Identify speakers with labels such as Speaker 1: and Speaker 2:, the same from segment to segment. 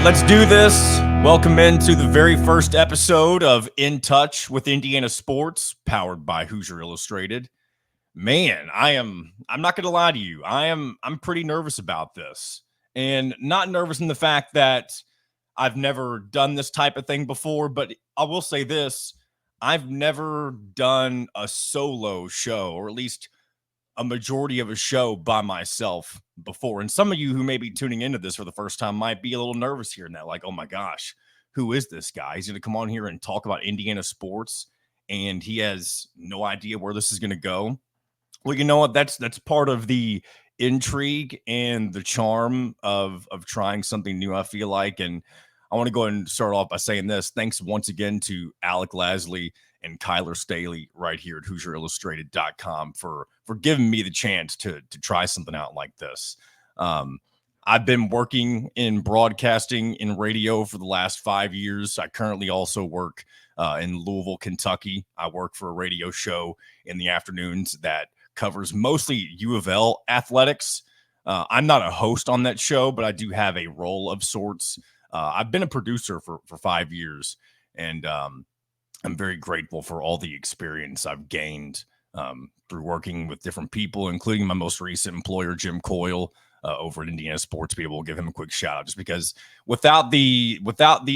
Speaker 1: Let's do this. Welcome into the very first episode of In Touch with Indiana Sports, powered by Hoosier Illustrated. Man, I'm not going to lie to you. I'm pretty nervous about this. And not nervous in the fact that I've never done this type of thing before, but I will say this, I've never done a solo show, or at least a majority of a show by myself before. And some of you who may be tuning into this for the first time might be a little nervous hearing that, like, oh my gosh, who is this guy? He's going to come on here and talk about Indiana sports, and he has no idea where this is going to go. Well, you know what? That's part of the intrigue and the charm of trying something new, I feel like. And I want to go ahead and start off by saying this. Thanks once again to Alec Lasley and Kyler Staley right here at HoosierIllustrated.com for giving me the chance to try something out like this. I've been working in broadcasting in radio for the last 5 years. I currently also work in Louisville, Kentucky. I work for a radio show in the afternoons that covers mostly U of L athletics. I'm not a host on that show, but I do have a role of sorts. I've been a producer for 5 years, and I'm very grateful for all the experience I've gained through working with different people, including my most recent employer, Jim Coyle, over at Indiana Sports. Be able to give him a quick shout out, just because without the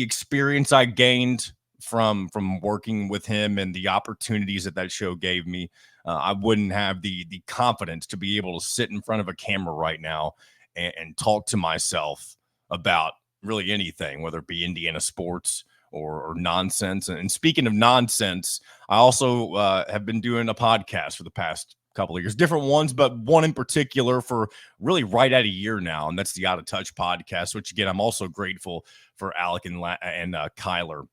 Speaker 1: experience I gained from working with him and the opportunities that show gave me, I wouldn't have the confidence to be able to sit in front of a camera right now and talk to myself about really anything, whether it be Indiana sports or nonsense. And speaking of nonsense, I also have been doing a podcast for the past couple of years, different ones, but one in particular for really right at a year now, and that's the Out of Touch podcast, which again, I'm also grateful for Alec and Kyler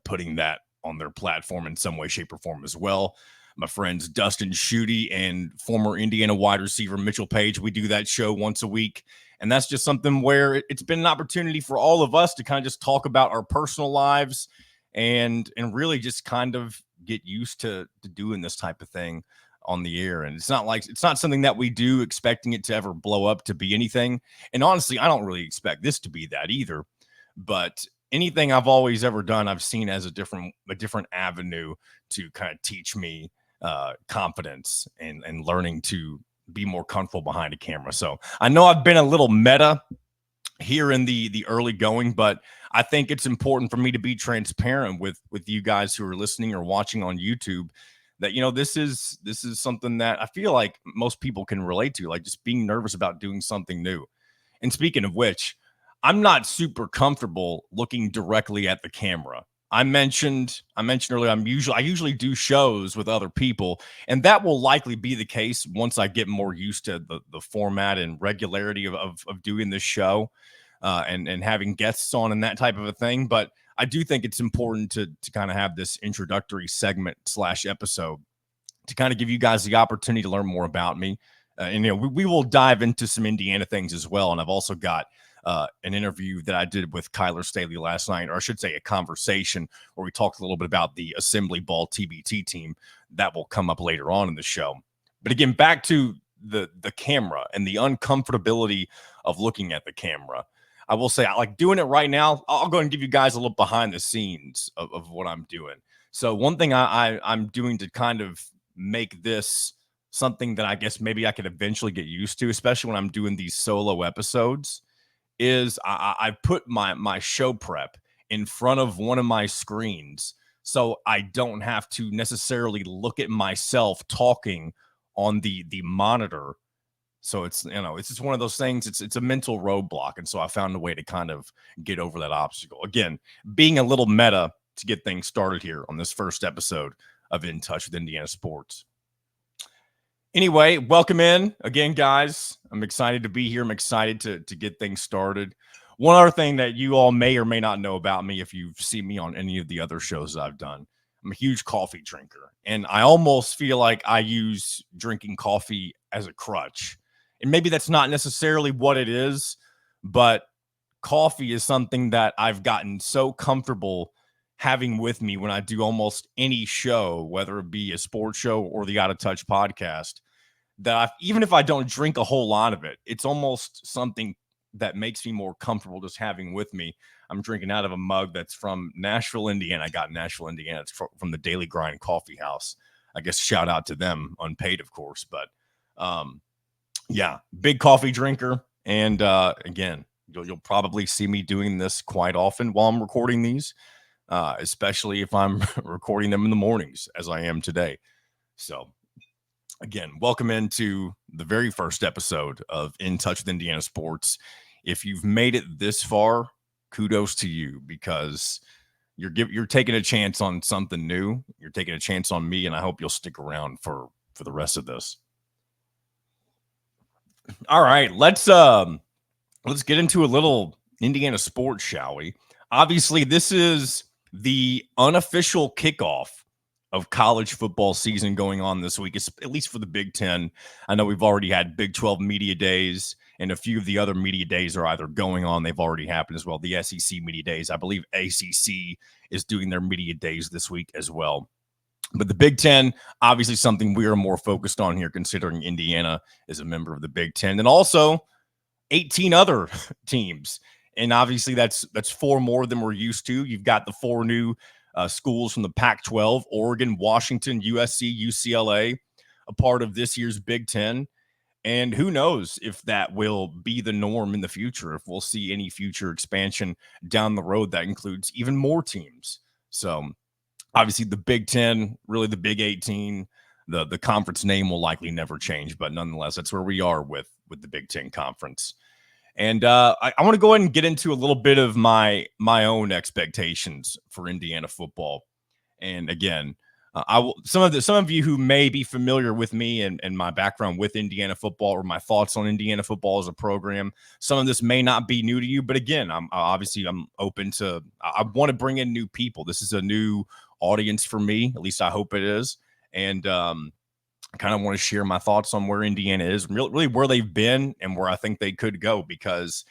Speaker 1: putting that on their platform in some way, shape, or form as well. My friends Dustin Schutte and former Indiana wide receiver Mitchell Page, we do that show once a week. And that's just something where it's been an opportunity for all of us to kind of just talk about our personal lives and really just kind of get used to doing this type of thing on the air. And it's not something that we do expecting it to ever blow up to be anything. And honestly, I don't really expect this to be that either. But anything I've always ever done, I've seen as a different avenue to kind of teach me confidence and learning to be more comfortable behind a camera. So I know I've been a little meta here in the early going, but I think it's important for me to be transparent with you guys who are listening or watching on YouTube, that, you know, this is something that I feel like most people can relate to, like just being nervous about doing something new. And speaking of which, I'm not super comfortable looking directly at the camera. I mentioned earlier, I usually do shows with other people, and that will likely be the case once I get more used to the format and regularity of doing this show and having guests on and that type of a thing. But I do think it's important to kind of have this introductory segment / episode to kind of give you guys the opportunity to learn more about me. And, you know, we will dive into some Indiana things as well. And I've also got an interview that I did with Kyler Staley last night, or I should say a conversation where we talked a little bit about the Assembly Ball TBT team that will come up later on in the show. But again, back to the camera and the uncomfortability of looking at the camera. I will say, I like doing it right now. I'll go and give you guys a little behind the scenes of what I'm doing. So one thing I'm doing to kind of make this something that I guess maybe I could eventually get used to, especially when I'm doing these solo episodes, is I put my show prep in front of one of my screens, so I don't have to necessarily look at myself talking on the monitor. So it's, you know, it's just one of those things. It's a mental roadblock, and so I found a way to kind of get over that obstacle. Again, being a little meta to get things started here on this first episode of In Touch with Indiana Sports. Anyway, welcome in again, guys. I'm excited to be here. I'm excited to get things started. One other thing that you all may or may not know about me, if you've seen me on any of the other shows that I've done, I'm a huge coffee drinker. And I almost feel like I use drinking coffee as a crutch. And maybe that's not necessarily what it is, but coffee is something that I've gotten so comfortable having with me when I do almost any show, whether it be a sports show or the Out of Touch podcast, that even if I don't drink a whole lot of it, it's almost something that makes me more comfortable just having with me. I'm drinking out of a mug that's from Nashville, Indiana. I got Nashville, Indiana. It's from the Daily Grind Coffee House. I guess shout out to them, unpaid, of course. But yeah, big coffee drinker. And again, you'll probably see me doing this quite often while I'm recording these, especially if I'm recording them in the mornings, as I am today. So again, welcome into the very first episode of In Touch with Indiana Sports. If you've made it this far, kudos to you, because you're taking a chance on something new. You're taking a chance on me, and I hope you'll stick around for the rest of this. All right, let's get into a little Indiana sports, shall we? Obviously, this is the unofficial kickoff of college football season going on this week, at least for the Big Ten. I know we've already had Big 12 media days, and a few of the other media days are either going on, they've already happened as well. The SEC media days, I believe ACC is doing their media days this week as well. But the Big Ten, obviously something we are more focused on here, considering Indiana is a member of the Big Ten, and also 18 other teams. And obviously that's 4 more than we're used to. You've got the 4 new schools from the Pac-12, Oregon, Washington, USC, UCLA, a part of this year's Big Ten. And who knows if that will be the norm in the future, if we'll see any future expansion down the road that includes even more teams. So obviously the Big Ten, really the Big 18, the conference name will likely never change, but nonetheless, that's where we are with the Big Ten Conference. And I want to go ahead and get into a little bit of my own expectations for Indiana football. And again, some of you who may be familiar with me and my background with Indiana football, or my thoughts on Indiana football as a program, some of this may not be new to you. But again, I'm open to. I want to bring in new people. This is a new audience for me. At least I hope it is. And I kind of want to share my thoughts on where Indiana is, really where they've been and where I think they could go, because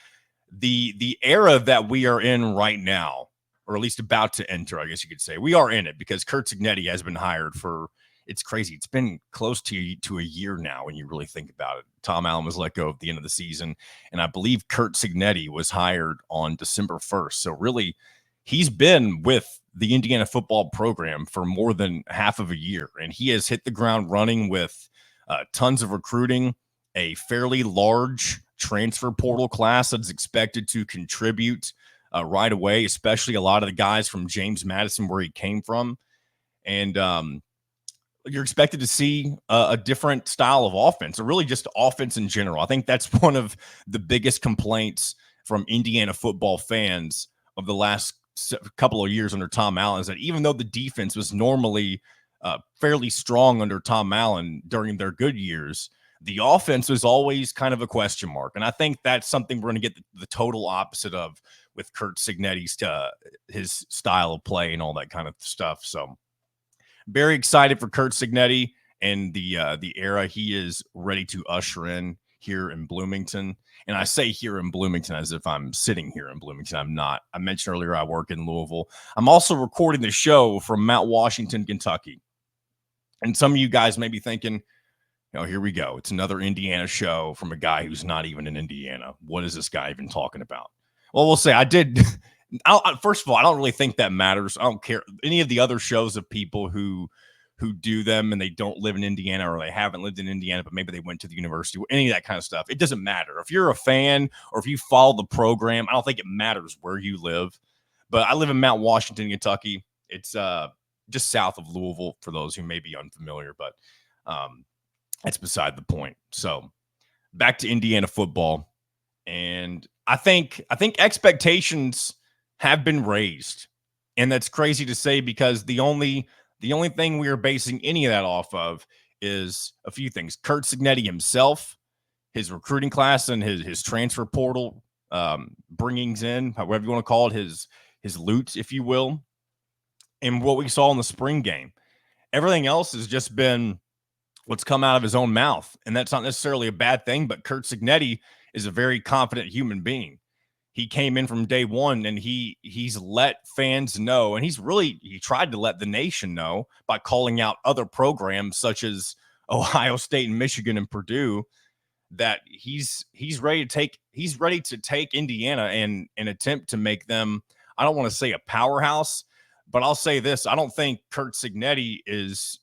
Speaker 1: the era that we are in right now, or at least about to enter, I guess you could say, we are in it, because Curt Cignetti has been hired for, it's crazy. It's been close to a year now when you really think about it. Tom Allen was let go at the end of the season, and I believe Curt Cignetti was hired on December 1st. So really, he's been with the Indiana football program for more than half of a year, and he has hit the ground running with tons of recruiting, a fairly large transfer portal class that's expected to contribute right away, especially a lot of the guys from James Madison, where he came from. And you're expected to see a different style of offense, or really just offense in general. I think that's one of the biggest complaints from Indiana football fans of the last couple of years under Tom Allen, is that even though the defense was normally fairly strong under Tom Allen during their good years, the offense was always kind of a question mark. And I think that's something we're going to get the total opposite of with Curt Cignetti's his style of play and all that kind of stuff. So very excited for Curt Cignetti and the era he is ready to usher in here in Bloomington. And I say here in Bloomington as if I'm sitting here in Bloomington. I'm not. I mentioned earlier I work in Louisville. I'm also recording the show from Mount Washington, Kentucky. And some of you guys may be thinking, here we go. It's another Indiana show from a guy who's not even in Indiana. What is this guy even talking about? Well, we'll say I did. First of all, I don't really think that matters. I don't care. Any of the other shows of people who do them and they don't live in Indiana, or they haven't lived in Indiana, but maybe they went to the university, any of that kind of stuff. It doesn't matter. If you're a fan or if you follow the program, I don't think it matters where you live. But I live in Mount Washington, Kentucky. It's just south of Louisville, for those who may be unfamiliar, but that's beside the point. So back to Indiana football. And I think expectations have been raised. And that's crazy to say, because the only thing we are basing any of that off of is a few things. Curt Cignetti himself, his recruiting class, and his transfer portal bringings in, however you want to call it, his loot, if you will, and what we saw in the spring game. Everything else has just been what's come out of his own mouth, and that's not necessarily a bad thing, but Curt Cignetti is a very confident human being. He came in from day one, and he's let fans know, and he tried to let the nation know by calling out other programs such as Ohio State and Michigan and Purdue, that he's ready to take he's ready to take Indiana and attempt to make them, I don't want to say a powerhouse, but I'll say this. I don't think Curt Cignetti is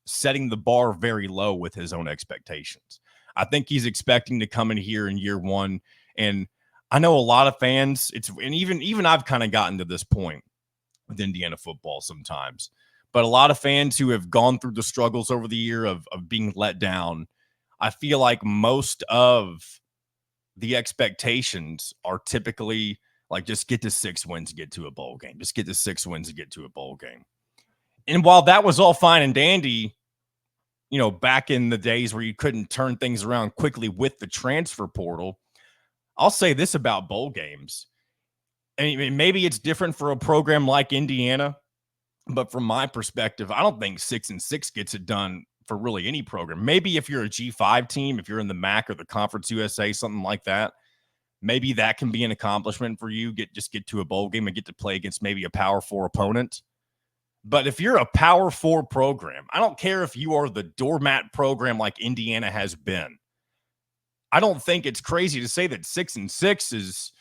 Speaker 1: setting the bar very low with his own expectations. I think he's expecting to come in here in year one. And I know a lot of fans, and even I've kind of gotten to this point with Indiana football sometimes, but a lot of fans who have gone through the struggles over the year of being let down, I feel like most of the expectations are typically like, just get to 6 wins, get to a bowl game. Just get to 6 wins and get to a bowl game. And while that was all fine and dandy, back in the days where you couldn't turn things around quickly with the transfer portal, I'll say this about bowl games. I mean, maybe it's different for a program like Indiana, but from my perspective, I don't think 6-6 gets it done for really any program. Maybe if you're a G5 team, if you're in the MAC or the Conference USA, something like that, maybe that can be an accomplishment for you. Get to a bowl game and get to play against maybe a Power 4 opponent. But if you're a Power 4 program, I don't care if you are the doormat program like Indiana has been. I don't think it's crazy to say that 6-6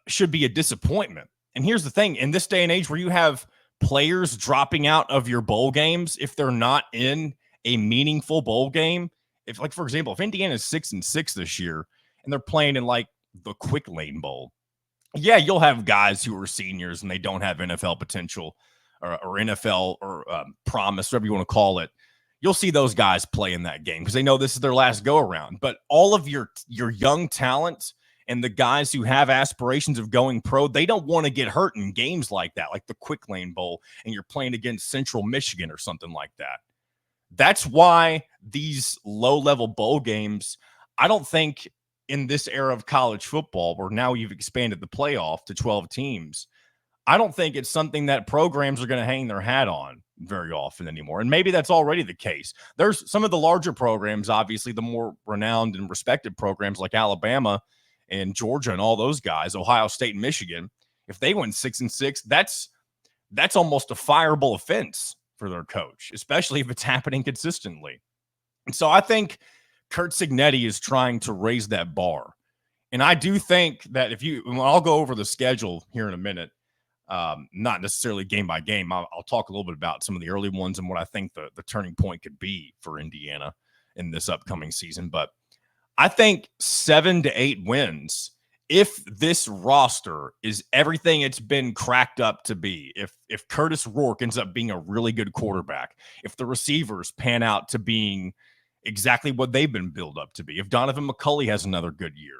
Speaker 1: should be a disappointment. And here's the thing. In this day and age where you have players dropping out of your bowl games if they're not in a meaningful bowl game, if, like, for example, if Indiana is 6-6 this year and they're playing in like the Quick Lane Bowl, yeah, you'll have guys who are seniors and they don't have NFL potential or NFL or promise, whatever you want to call it. You'll see those guys play in that game because they know this is their last go around. But all of your young talent and the guys who have aspirations of going pro, they don't want to get hurt in games like that, like the Quick Lane Bowl, and you're playing against Central Michigan or something like that. That's why these low-level bowl games, I don't think in this era of college football, where now you've expanded the playoff to 12 teams, I don't think it's something that programs are going to hang their hat on very often anymore. And maybe that's already the case. There's some of the larger programs, obviously the more renowned and respected programs like Alabama and Georgia and all those guys, Ohio State and Michigan. If they went 6-6, that's almost a fireable offense for their coach, especially if it's happening consistently. And so I think Curt Cignetti is trying to raise that bar. And I do think that I'll go over the schedule here in a minute, not necessarily game by game. I'll talk a little bit about some of the early ones and what I think the turning point could be for Indiana in this upcoming season. But I think 7 to 8 wins, if this roster is everything it's been cracked up to be, if Curtis Rourke ends up being a really good quarterback, if the receivers pan out to being exactly what they've been built up to be, if Donovan McCulley has another good year,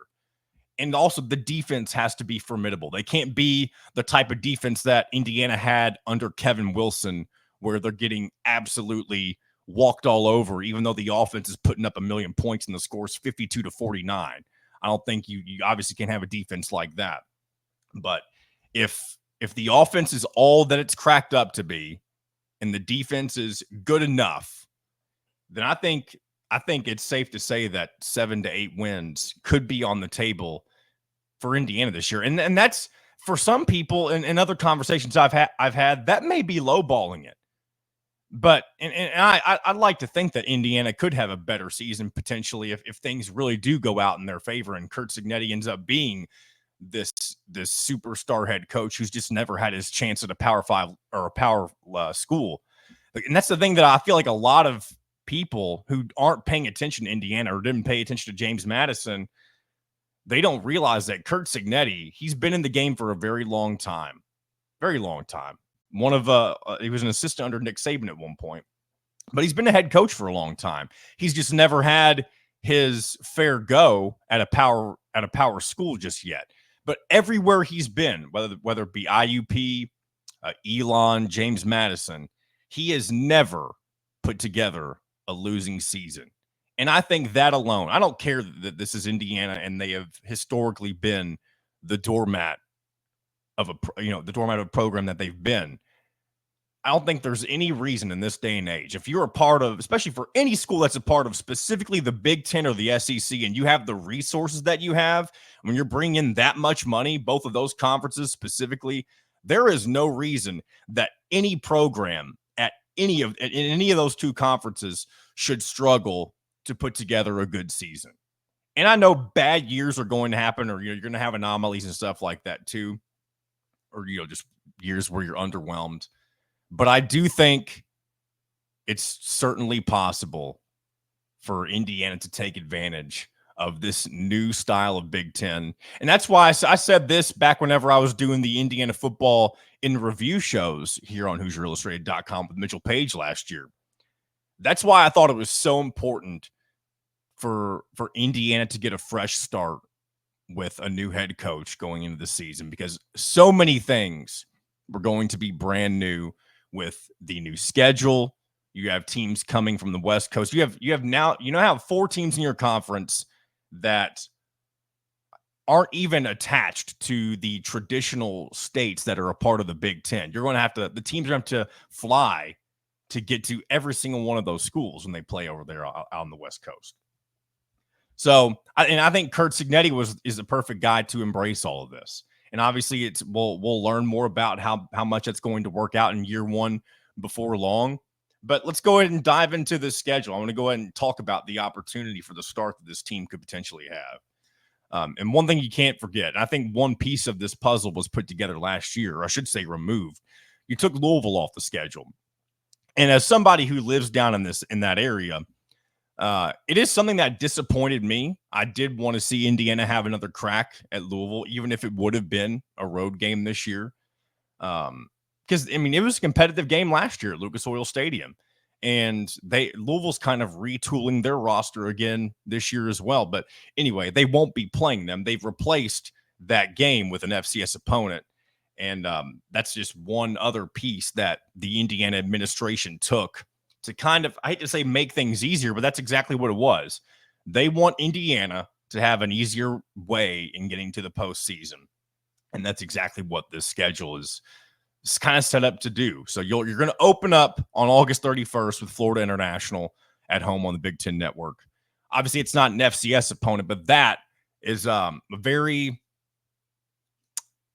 Speaker 1: and also the defense has to be formidable. They can't be the type of defense that Indiana had under Kevin Wilson, where they're getting absolutely walked all over, even though the offense is putting up 1 million points and the score's 52-49. I don't think you obviously can't have a defense like that. But if the offense is all that it's cracked up to be and the defense is good enough, then I think it's safe to say that 7 to 8 wins could be on the table for Indiana this year. And that's, for some people in other conversations I've had, that may be lowballing it. But I'd like to think that Indiana could have a better season potentially if things really do go out in their favor and Curt Cignetti ends up being this superstar head coach who's just never had his chance at a Power 5 or a Power school. And that's the thing that I feel like a lot of people who aren't paying attention to Indiana or didn't pay attention to James Madison, they don't realize that Curt Cignetti, he's been in the game for a very long time. Very long time. He was an assistant under Nick Saban at one point, but he's been a head coach for a long time. He's just never had his fair go at a power school just yet. But everywhere he's been, whether it be IUP, Elon, James Madison, he has never put together a losing season. And I think that alone, I don't care that this is Indiana and they have historically been the doormat of a program that they've been. I don't think there's any reason in this day and age, if you're a part of, especially for any school that's a part of specifically the Big Ten or the SEC, and you have the resources that you have, when you're bringing in that much money, both of those conferences specifically, there is no reason that any program in any of those two conferences should struggle to put together a good season. And I know bad years are going to happen, or you're going to have anomalies and stuff like that too, or just years where you're underwhelmed. But I do think it's certainly possible for Indiana to take advantage of this new style of Big Ten. And that's why I said this back whenever I was doing the Indiana football in review shows here on HoosierIllustrated.com with Mitchell Page last year. That's why I thought it was so important for Indiana to get a fresh start with a new head coach going into the season, because so many things were going to be brand new with the new schedule. You have teams coming from the West Coast. You have now, have 4 teams in your conference that aren't even attached to the traditional states that are a part of the Big Ten. You're going to have to, the teams are going to have to fly to get to every single one of those schools when they play over there out on the West Coast. So, I think Curt Cignetti is the perfect guy to embrace all of this. And obviously, we'll learn more about how much it's going to work out in year one before long. But let's go ahead and dive into the schedule. I want to go ahead and talk about the opportunity for the start that this team could potentially have. And one thing you can't forget, and I think one piece of this puzzle was put together last year, or I should say removed. You took Louisville off the schedule. And as somebody who lives down in that area, it is something that disappointed me. I did want to see Indiana have another crack at Louisville, even if it would have been a road game this year. Because, it was a competitive game last year at Lucas Oil Stadium. And Louisville's kind of retooling their roster again this year as well. But anyway, they won't be playing them. They've replaced that game with an FCS opponent. And that's just one other piece that the Indiana administration took to kind of, I hate to say make things easier, but that's exactly what it was. They want Indiana to have an easier way in getting to the postseason. And that's exactly what this schedule is kind of set up to do. So you're going to open up on August 31st with Florida International at home on the Big Ten Network. Obviously, it's not an FCS opponent, but that is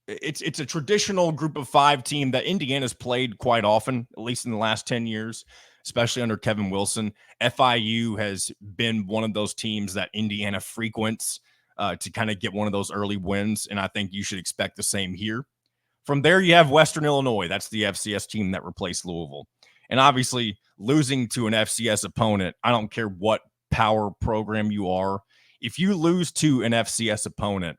Speaker 1: it's a traditional group of 5 team that Indiana's played quite often, at least in the last 10 years, especially under Kevin Wilson. FIU has been one of those teams that Indiana frequents to kind of get one of those early wins, and I think you should expect the same here. From there, you have Western Illinois. That's the FCS team that replaced Louisville. And obviously, losing to an FCS opponent, I don't care what power program you are. If you lose to an FCS opponent,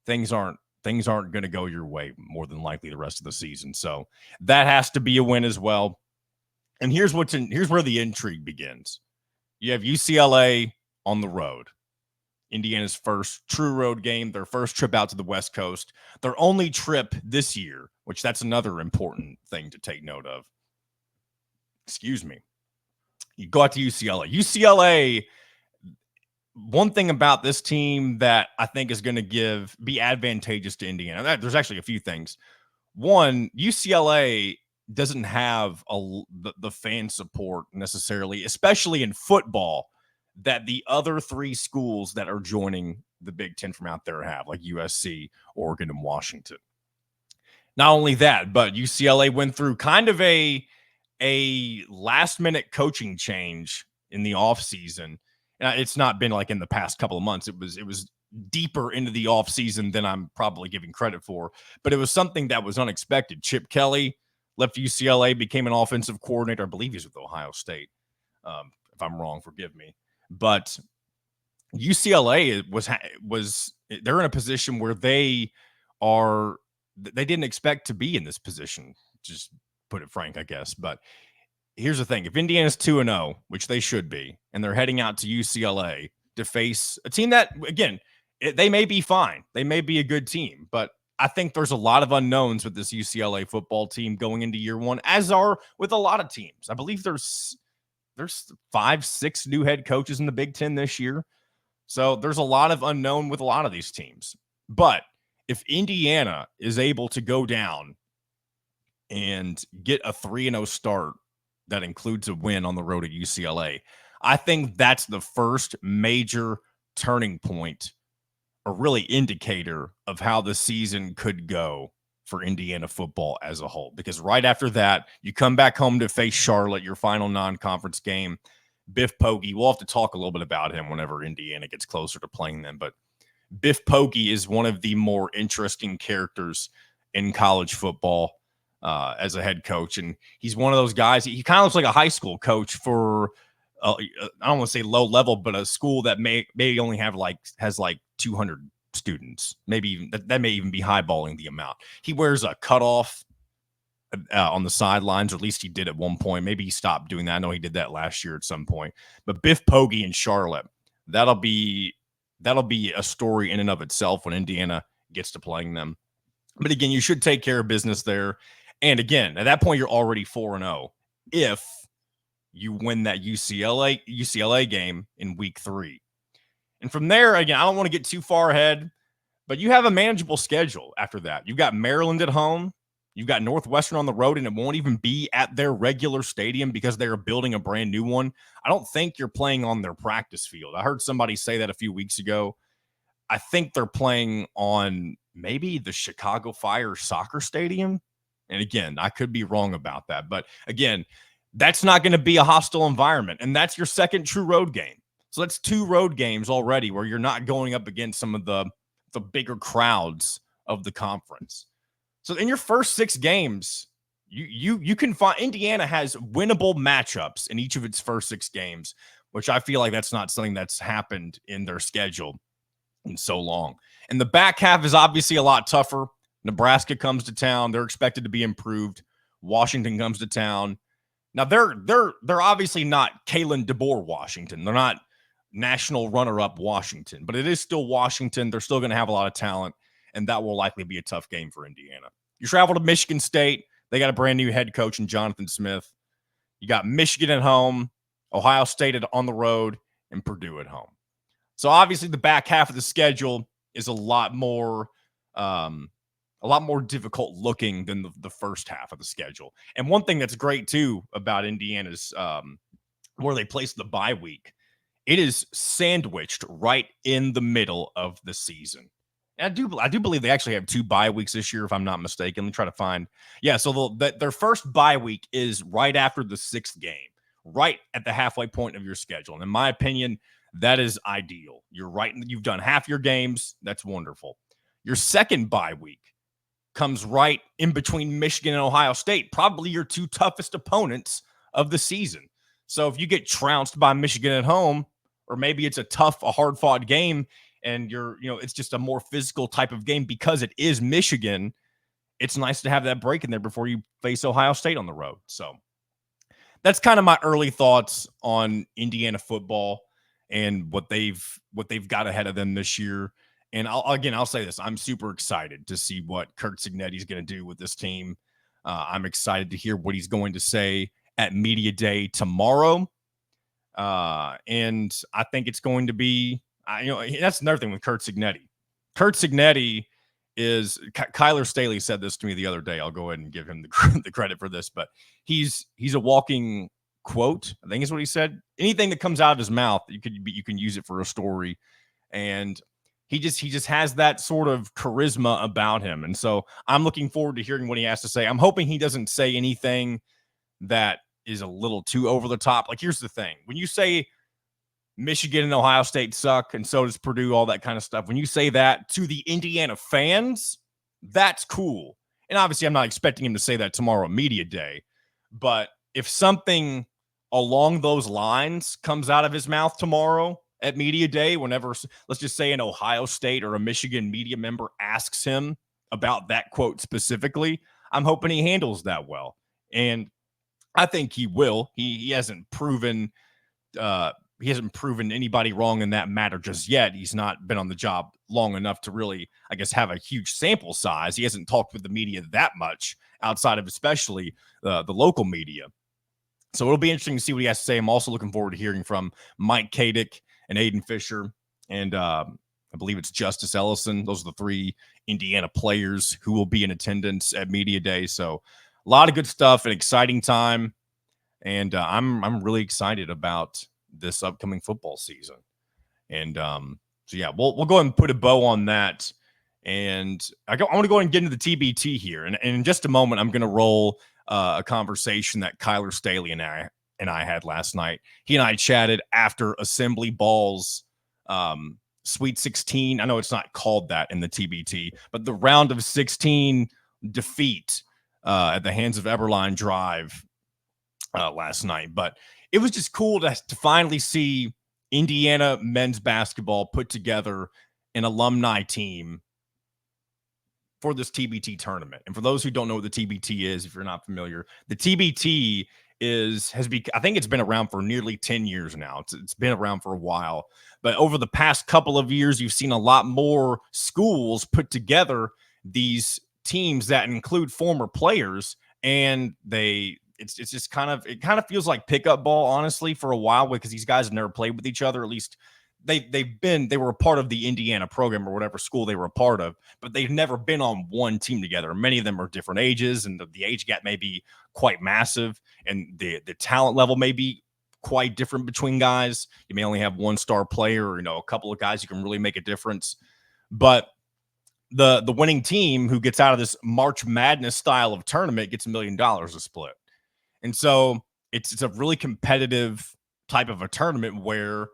Speaker 1: things aren't going to go your way more than likely the rest of the season. So that has to be a win as well. And here's where the intrigue begins. You have UCLA on the road. Indiana's first true road game, their first trip out to the West Coast, their only trip this year, which that's another important thing to take note of. Excuse me. You go out to UCLA. UCLA, one thing about this team that I think is going to be advantageous to Indiana, there's actually a few things. One, UCLA doesn't have the fan support necessarily, especially in football, that the other 3 schools that are joining the Big Ten from out there have, like USC, Oregon, and Washington. Not only that, but UCLA went through kind of a last-minute coaching change in the offseason. It's not been like in the past couple of months. It was deeper into the offseason than I'm probably giving credit for, but it was something that was unexpected. Chip Kelly left UCLA, became an offensive coordinator. I believe he's with Ohio State. If I'm wrong, forgive me. But UCLA was they're in a position where they didn't expect to be in this position, just put it frank, I guess. But here's the thing. If Indiana's 2-0, which they should be, and they're heading out to UCLA to face a team that, again, they may be fine. They may be a good team, but I think there's a lot of unknowns with this UCLA football team going into year one, as are with a lot of teams. I believe there's 5-6 new head coaches in the Big Ten this year. So there's a lot of unknown with a lot of these teams. But if Indiana is able to go down and get a 3-0 start that includes a win on the road at UCLA, I think that's the first major turning point, or really indicator of how the season could go for Indiana football as a whole. Because right after that, you come back home to face Charlotte, your final non-conference game. Biff Poggi. We'll have to talk a little bit about him whenever Indiana gets closer to playing them. But Biff Poggi is one of the more interesting characters in college football as a head coach. And he's one of those guys. He kind of looks like a high school coach for, I don't want to say low level, but a school that may only has 200 students. Maybe even, that may even be highballing the amount. He wears a cutoff on the sidelines, or at least he did at one point. Maybe he stopped doing that. I know he did that last year at some point. But Biff Poggi in Charlotte, that'll be a story in and of itself when Indiana gets to playing them. But again, you should take care of business there. And again, at that point, you're already 4-0 if you win that UCLA game in week 3. And from there, again, I don't want to get too far ahead, but you have a manageable schedule after that. You've got Maryland at home. You've got Northwestern on the road, and it won't even be at their regular stadium because they're building a brand new one. I don't think you're playing on their practice field. I heard somebody say that a few weeks ago. I think they're playing on maybe the Chicago Fire soccer stadium. And again, I could be wrong about that. But again, that's not going to be a hostile environment. And that's your second true road game. So that's 2 road games already where you're not going up against some of the bigger crowds of the conference. So in your first 6 games, you can find Indiana has winnable matchups in each of its first 6 games, which I feel like that's not something that's happened in their schedule in so long. And the back half is obviously a lot tougher. Nebraska comes to town. They're expected to be improved. Washington comes to town. Now they're obviously not Kalen DeBoer Washington. They're not national runner-up Washington, but it is still Washington. They're still going to have a lot of talent, and that will likely be a tough game for Indiana. You travel to Michigan State. They got a brand new head coach in Jonathan Smith. You got Michigan at home, Ohio State on the road, and Purdue at home. So obviously the back half of the schedule is a lot more difficult looking than the first half of the schedule. And one thing that's great too about Indiana's where they place the bye week, it is sandwiched right in the middle of the season. And I do believe they actually have 2 bye weeks this year, if I'm not mistaken. Let me try to find. Yeah, so their first bye week is right after the 6th game, right at the halfway point of your schedule. And in my opinion, that is ideal. You're right. You've done half your games. That's wonderful. Your second bye week comes right in between Michigan and Ohio State, probably your 2 toughest opponents of the season. So if you get trounced by Michigan at home, or maybe it's a hard-fought game, and it's just a more physical type of game because it is Michigan, it's nice to have that break in there before you face Ohio State on the road. So that's kind of my early thoughts on Indiana football and what they've got ahead of them this year. And I'll say this. I'm super excited to see what Curt Cignetti is going to do with this team. I'm excited to hear what he's going to say at Media Day tomorrow. And I think it's going to be, that's another thing with Curt Cignetti. Curt Cignetti is, Kyler Staley said this to me the other day. I'll go ahead and give him the credit for this, but he's a walking quote, I think is what he said. Anything that comes out of his mouth, you can use it for a story. And he just has that sort of charisma about him. And so I'm looking forward to hearing what he has to say. I'm hoping he doesn't say anything that is a little too over the top. Like, here's the thing. When you say Michigan and Ohio State suck, and so does Purdue, all that kind of stuff, when you say that to the Indiana fans, that's cool. And obviously I'm not expecting him to say that tomorrow at Media Day. But if something along those lines comes out of his mouth tomorrow at Media Day, whenever, let's just say, an Ohio State or a Michigan media member asks him about that quote specifically, I'm hoping he handles that well. And I think he will. He hasn't proven anybody wrong in that matter just yet. He's not been on the job long enough to really, I guess, have a huge sample size. He hasn't talked with the media that much outside of especially the local media. So it'll be interesting to see what he has to say. I'm also looking forward to hearing from Mike Kadick and Aiden Fisher, and I believe it's Justice Ellison. Those are the 3 Indiana players who will be in attendance at Media Day. So a lot of good stuff, an exciting time, and I'm really excited about this upcoming football season. And so yeah, we'll go ahead and put a bow on that. And I want to go ahead and get into the TBT here, and in just a moment, I'm going to roll a conversation that Kyler Staley and I and I had last night. He and I chatted after Assembly Ball's Sweet 16. I know it's not called that in the TBT, but the round of 16 defeat at the hands of Eberline Drive last night. But it was just cool to finally see Indiana men's basketball put together an alumni team for this TBT tournament. And for those who don't know what the TBT is, if you're not familiar, the TBT I think it's been around for nearly 10 years now. It's been around for a while. But over the past couple of years, you've seen a lot more schools put together these teams that include former players, and it's just kind of feels like pickup ball, honestly, for a while, because these guys have never played with each other. At least they were a part of the Indiana program or whatever school they were a part of, but they've never been on one team together. Many of them are different ages, and the age gap may be quite massive, and the talent level may be quite different between guys. You may only have one star player, or a couple of guys who can really make a difference. But the winning team who gets out of this March Madness style of tournament gets $1 million to split. And so it's a really competitive type of a tournament where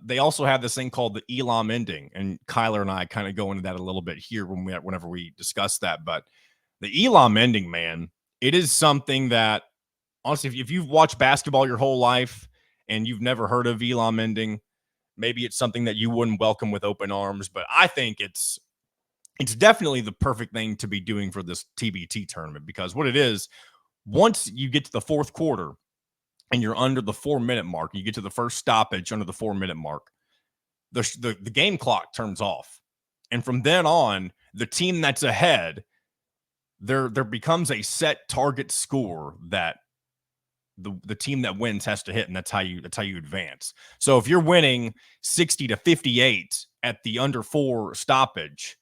Speaker 1: they also have this thing called the Elam ending, and Kyler and I kind of go into that a little bit here whenever we discuss that. But the Elam ending, man, it is something that, honestly, if you've watched basketball your whole life and you've never heard of Elam ending, maybe it's something that you wouldn't welcome with open arms. But I think it's definitely the perfect thing to be doing for this TBT tournament, because what it is, once you get to the fourth quarter and you're under the 4-minute mark, you get to the first stoppage under the 4-minute mark, the game clock turns off. And from then on, the team that's ahead, there becomes a set target score that the team that wins has to hit, and that's how you advance. So if you're winning 60-58 at the under 4 stoppage,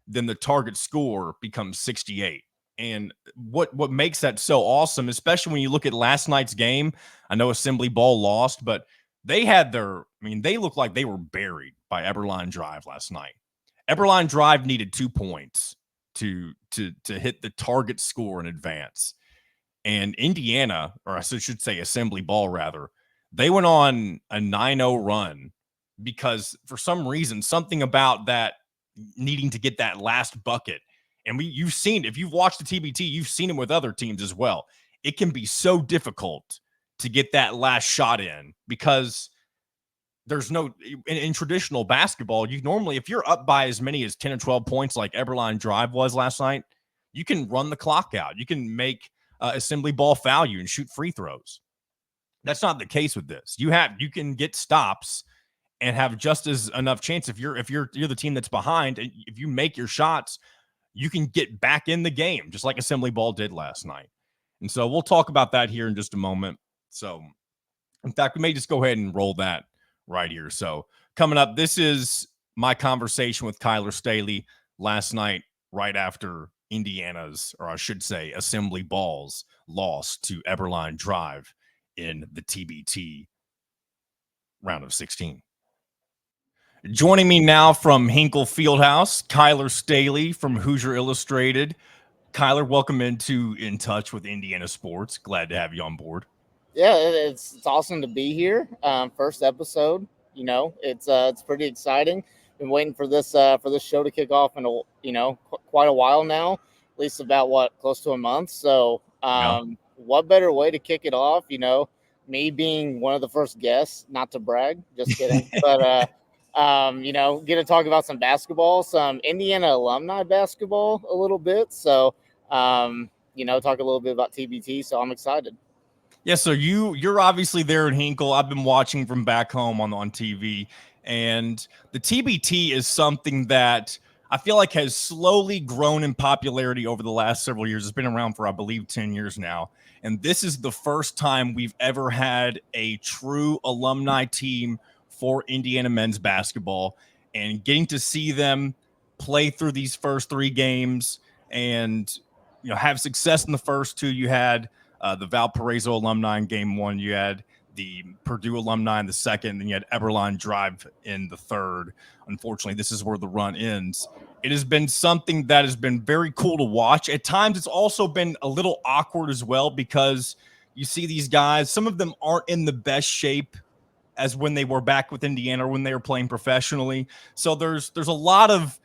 Speaker 1: then the target score becomes 68. And what makes that so awesome, especially when you look at last night's game, I know Assembly Ball lost, but they looked like they were buried by Eberline Drive last night. Eberline Drive needed 2 points to hit the target score in advance. And Indiana, or I should say Assembly Ball rather, they went on a 9-0 run because for some reason, something about that needing to get that last bucket. And you've seen, if you've watched the TBT, you've seen it with other teams as well. It can be so difficult to get that last shot in because there's no, in traditional basketball, you normally, if you're up by as many as 10 or 12 points like Eberline Drive was last night, you can run the clock out. You can make Assembly Ball foul you and shoot free throws. That's not the case with this. You can get stops and have just as enough chance if you're the team that's behind, and if you make your shots, you can get back in the game, just like Assembly Ball did last night. And so we'll talk about that here in just a moment. So, in fact, we may just go ahead and roll that right here. So, coming up, this is my conversation with Kyler Staley last night, right after Indiana's, or I should say, Assembly Ball's loss to Eberline Drive in the TBT round of 16. Joining me now from Hinkle Fieldhouse, Kyler Staley from Hoosier Illustrated. Kyler, welcome into In Touch with Indiana Sports. Glad to have you on board.
Speaker 2: Yeah, it's awesome to be here. First episode, it's pretty exciting. Been waiting for this show to kick off in quite a while now, at least about close to a month. So, What better way to kick it off? Me being one of the first guests, not to brag, just kidding, but get to talk about some basketball, some Indiana alumni basketball a little bit. So, talk a little bit about TBT. So I'm excited.
Speaker 1: Yeah, so you're obviously there in Hinkle. I've been watching from back home on TV, and the TBT is something that I feel like has slowly grown in popularity over the last several years. It's been around for, I believe, 10 years now. And this is the first time we've ever had a true alumni team for Indiana men's basketball, and getting to see them play through these first 3 games and have success in the first 2. You had the Valparaiso alumni in game 1. You had the Purdue alumni in the second, and you had Eberline Drive in the third. Unfortunately, this is where the run ends. It has been something that has been very cool to watch. At times, it's also been a little awkward as well, because You see these guys, some of them aren't in the best shape as when they were back with Indiana or when they were playing professionally. So there's a lot of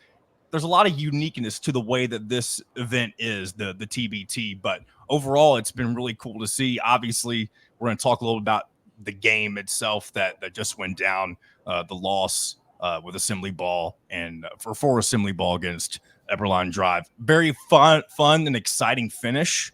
Speaker 1: uniqueness to the way that this event is, the TBT. But overall, it's been really cool to see. Obviously, we're going to talk a little about the game itself that just went down, the loss with Assembly Ball and for Assembly Ball against Eberline Drive. Very fun and exciting finish.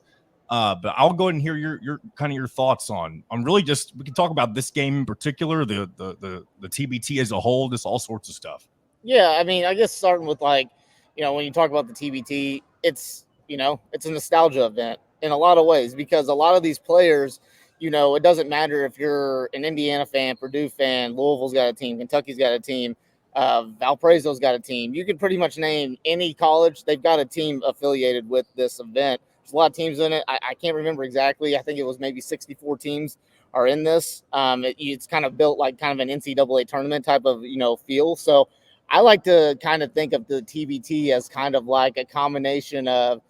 Speaker 1: But I'll go ahead and hear your kind of your thoughts on really just, we can talk about this game in particular, the TBT as a whole, just all sorts of stuff.
Speaker 2: Yeah, I mean, I guess starting with like, when you talk about the TBT, it's it's a nostalgia event in a lot of ways because a lot of these players, it doesn't matter if you're an Indiana fan, Purdue fan, Louisville's got a team, Kentucky's got a team, Valparaiso's got a team. You can pretty much name any college, they've got a team affiliated with this event. There's a lot of teams in it. I can't remember exactly. I think it was maybe 64 teams are in this. It's kind of built like kind of an NCAA tournament type of feel. So I like to kind of think of the TBT as kind of like a combination of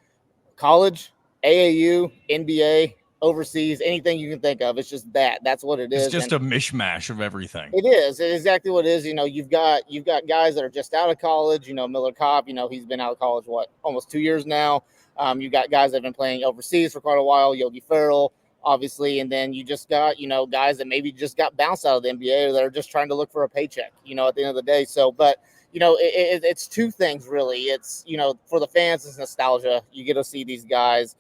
Speaker 2: college, AAU, NBA, overseas, anything you can think of. It's just that's what it is.
Speaker 1: It's just a mishmash of everything.
Speaker 2: It is. It's exactly what it is. You've got guys that are just out of college. Miller Kopp, he's been out of college, almost 2 years now. You've got guys that have been playing overseas for quite a while, Yogi Ferrell, obviously. And then you just got, guys that maybe just got bounced out of the NBA or that are just trying to look for a paycheck, at the end of the day. So, but, it's two things, really. It's, for the fans, it's nostalgia. You get to see these guys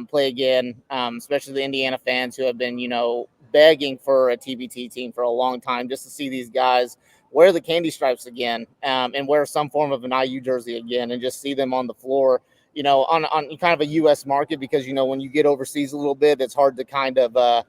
Speaker 2: play again, especially the Indiana fans who have been, begging for a TBT team for a long time, just to see these guys wear the candy stripes again and wear some form of an IU jersey again and just see them on the floor, on kind of a U.S. market, because, when you get overseas a little bit, it's hard to kind of,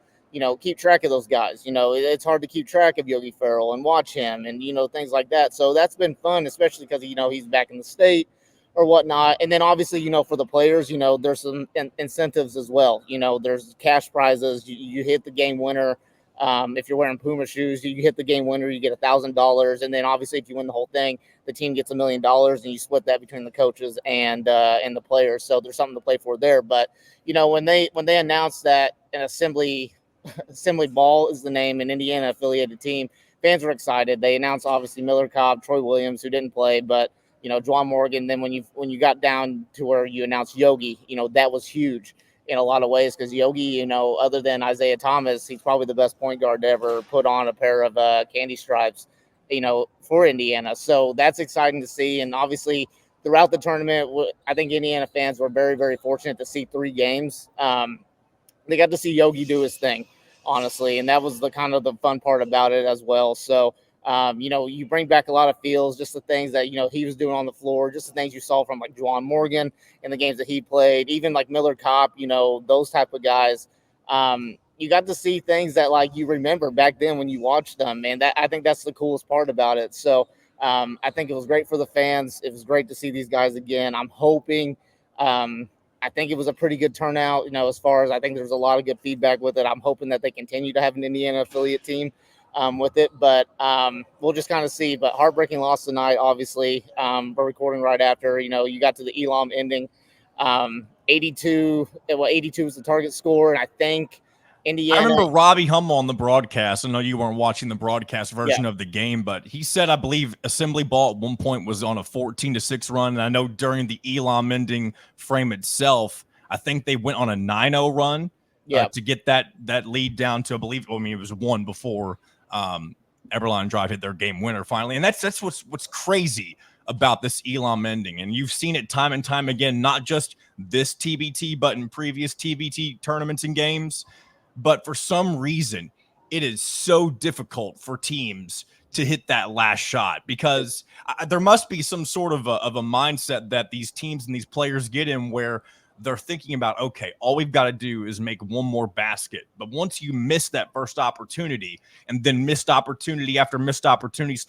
Speaker 2: keep track of those guys. It's hard to keep track of Yogi Ferrell and watch him and, things like that. So that's been fun, especially because, he's back in the state or whatnot. And then obviously, for the players, there's some incentives as well. There's cash prizes. You hit the game winner. If you're wearing Puma shoes, you hit the game winner, you get $1,000. And then obviously if you win the whole thing, the team gets $1 million and you split that between the coaches and the players. So there's something to play for there. But, when they announced that an Assembly Ball is the name, an Indiana affiliated team, fans were excited. They announced obviously Miller Kopp, Troy Williams, who didn't play, but Juwan Morgan. Then when you got down to where you announced Yogi, that was huge in a lot of ways, because Yogi, other than Isaiah Thomas, he's probably the best point guard to ever put on a pair of candy stripes, for Indiana. So that's exciting to see. And obviously throughout the tournament, I think Indiana fans were very, very fortunate to see 3 games. They got to see Yogi do his thing, honestly, and that was the kind of the fun part about it as well. So you bring back a lot of feels, just the things that, he was doing on the floor, just the things you saw from like Juwan Morgan in the games that he played, even like Miller Kopp, those type of guys. You got to see things that like you remember back then when you watched them, and I think that's the coolest part about it. So I think it was great for the fans. It was great to see these guys again. I'm hoping, I think it was a pretty good turnout, as far as I think there's a lot of good feedback with it. I'm hoping that they continue to have an Indiana affiliate team with it, but we'll just kind of see. But heartbreaking loss tonight, obviously. We're recording right after, you got to the Elam ending. 82 was the target score, and I think Indiana.
Speaker 1: I remember Robbie Hummel on the broadcast. I know you weren't watching the broadcast version of the game, but he said, I believe Assembly Ball at one point was on a 14-6 run. And I know during the Elam ending frame itself, I think they went on a 9-0 run to get that lead down to, it was 1 before Eberline Drive hit their game winner finally. And that's what's crazy about this Elam ending. And you've seen it time and time again, not just this TBT, but in previous TBT tournaments and games. But for some reason, it is so difficult for teams to hit that last shot, because there must be some sort of a mindset that these teams and these players get in where they're thinking about, okay, all we've got to do is make one more basket. But once you miss that first opportunity, and then missed opportunity after missed opportunity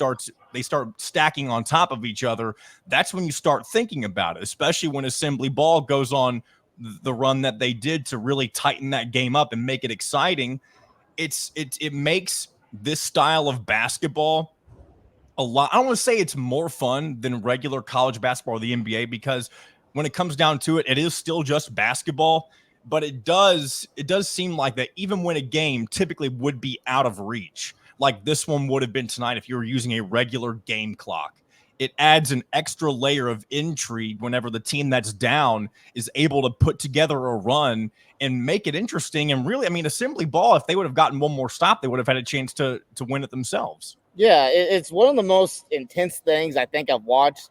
Speaker 1: they start stacking on top of each other, that's when you start thinking about it, especially when Assembly Ball goes on the run that they did to really tighten that game up and make it exciting. It makes this style of basketball a lot. I don't want to say it's more fun than regular college basketball or the NBA, because when it comes down to it, it is still just basketball. but it does seem like that even when a game typically would be out of reach, like this one would have been tonight if you were using a regular game clock, it adds an extra layer of intrigue whenever the team that's down is able to put together a run and make it interesting. And really, I mean, Assembly Ball, if they would have gotten one more stop, they would have had a chance to win it themselves.
Speaker 2: Yeah, it's one of the most intense things I think I've watched,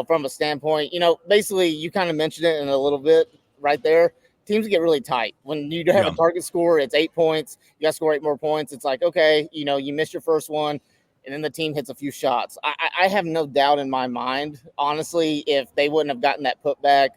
Speaker 2: from a standpoint, basically you kind of mentioned it in a little bit right there. Teams get really tight. When you have a target score, it's 8 points. You got to score 8 more points. It's like, okay, you missed your first one, and then the team hits a few shots. I have no doubt in my mind, honestly, if they wouldn't have gotten that putback,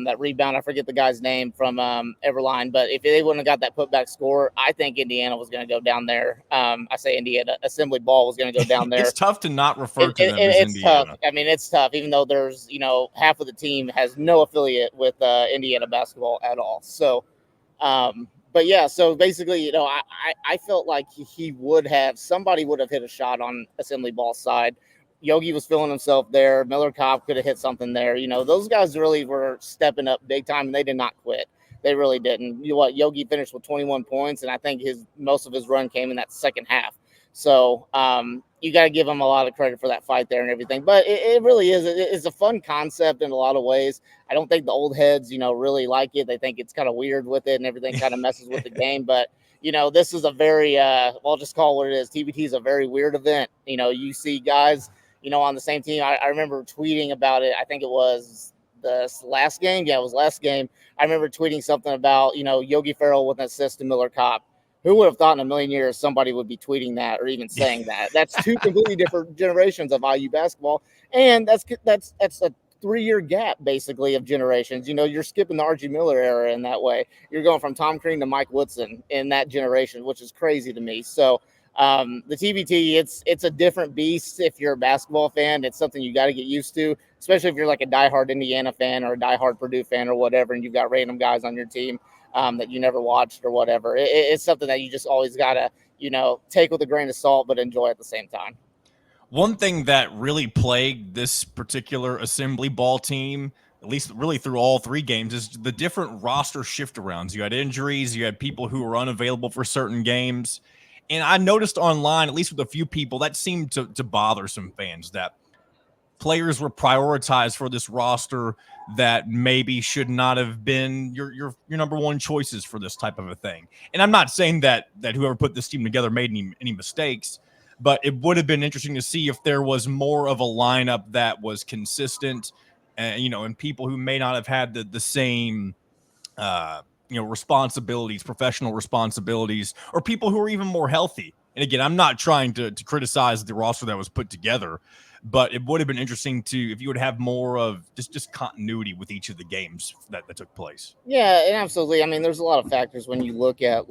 Speaker 2: that rebound, I forget the guy's name from Everline, but if they wouldn't have got that putback score, I think Indiana was going to go down there. I say Indiana, Assembly Ball was going to go down there.
Speaker 1: It's tough to not refer to them as Indiana.
Speaker 2: Tough. I mean, it's tough, even though there's, half of the team has no affiliate with Indiana basketball at all. So, but yeah, so basically, I felt like somebody would have hit a shot on Assembly Ball side. Yogi was feeling himself there. Miller Kopp could have hit something there. Those guys really were stepping up big time, and they did not quit. They really didn't. Yogi finished with 21 points, and I think most of his run came in that second half. So you got to give him a lot of credit for that fight there and everything. But it really is. It's a fun concept in a lot of ways. I don't think the old heads, really like it. They think it's kind of weird with it, and everything kind of messes with the game. But this is a very, I'll just call it what it is. TBT is a very weird event. You see guys, on the same team. I remember tweeting about it. I think it was the last game. Yeah, it was last game. I remember tweeting something about, Yogi Ferrell with an assist to Miller Kopp. Who would have thought in a million years somebody would be tweeting that or even saying that? That's two completely different generations of IU basketball. And that's a 3-year gap, basically, of generations. You're skipping the Archie Miller era in that way. You're going from Tom Crean to Mike Woodson in that generation, which is crazy to me. So, the TBT, it's a different beast. If you're a basketball fan, it's something you got to get used to, especially if you're like a diehard Indiana fan or a diehard Purdue fan or whatever, and you've got random guys on your team that you never watched or whatever. It's something that you just always got to, take with a grain of salt, but enjoy at the same time.
Speaker 1: One thing that really plagued this particular Assembly Ball team, at least really through all 3 games, is the different roster shift arounds. You had injuries, you had people who were unavailable for certain games. And I noticed online, at least with a few people, that seemed to bother some fans, that players were prioritized for this roster that maybe should not have been your number one choices for this type of a thing. And I'm not saying that whoever put this team together made any mistakes, but it would have been interesting to see if there was more of a lineup that was consistent, and people who may not have had the same responsibilities, professional responsibilities, or people who are even more healthy. And again, I'm not trying to criticize the roster that was put together, but it would have been interesting if you would have more of just continuity with each of the games that took place.
Speaker 2: Yeah, and absolutely. I mean, there's a lot of factors when you look at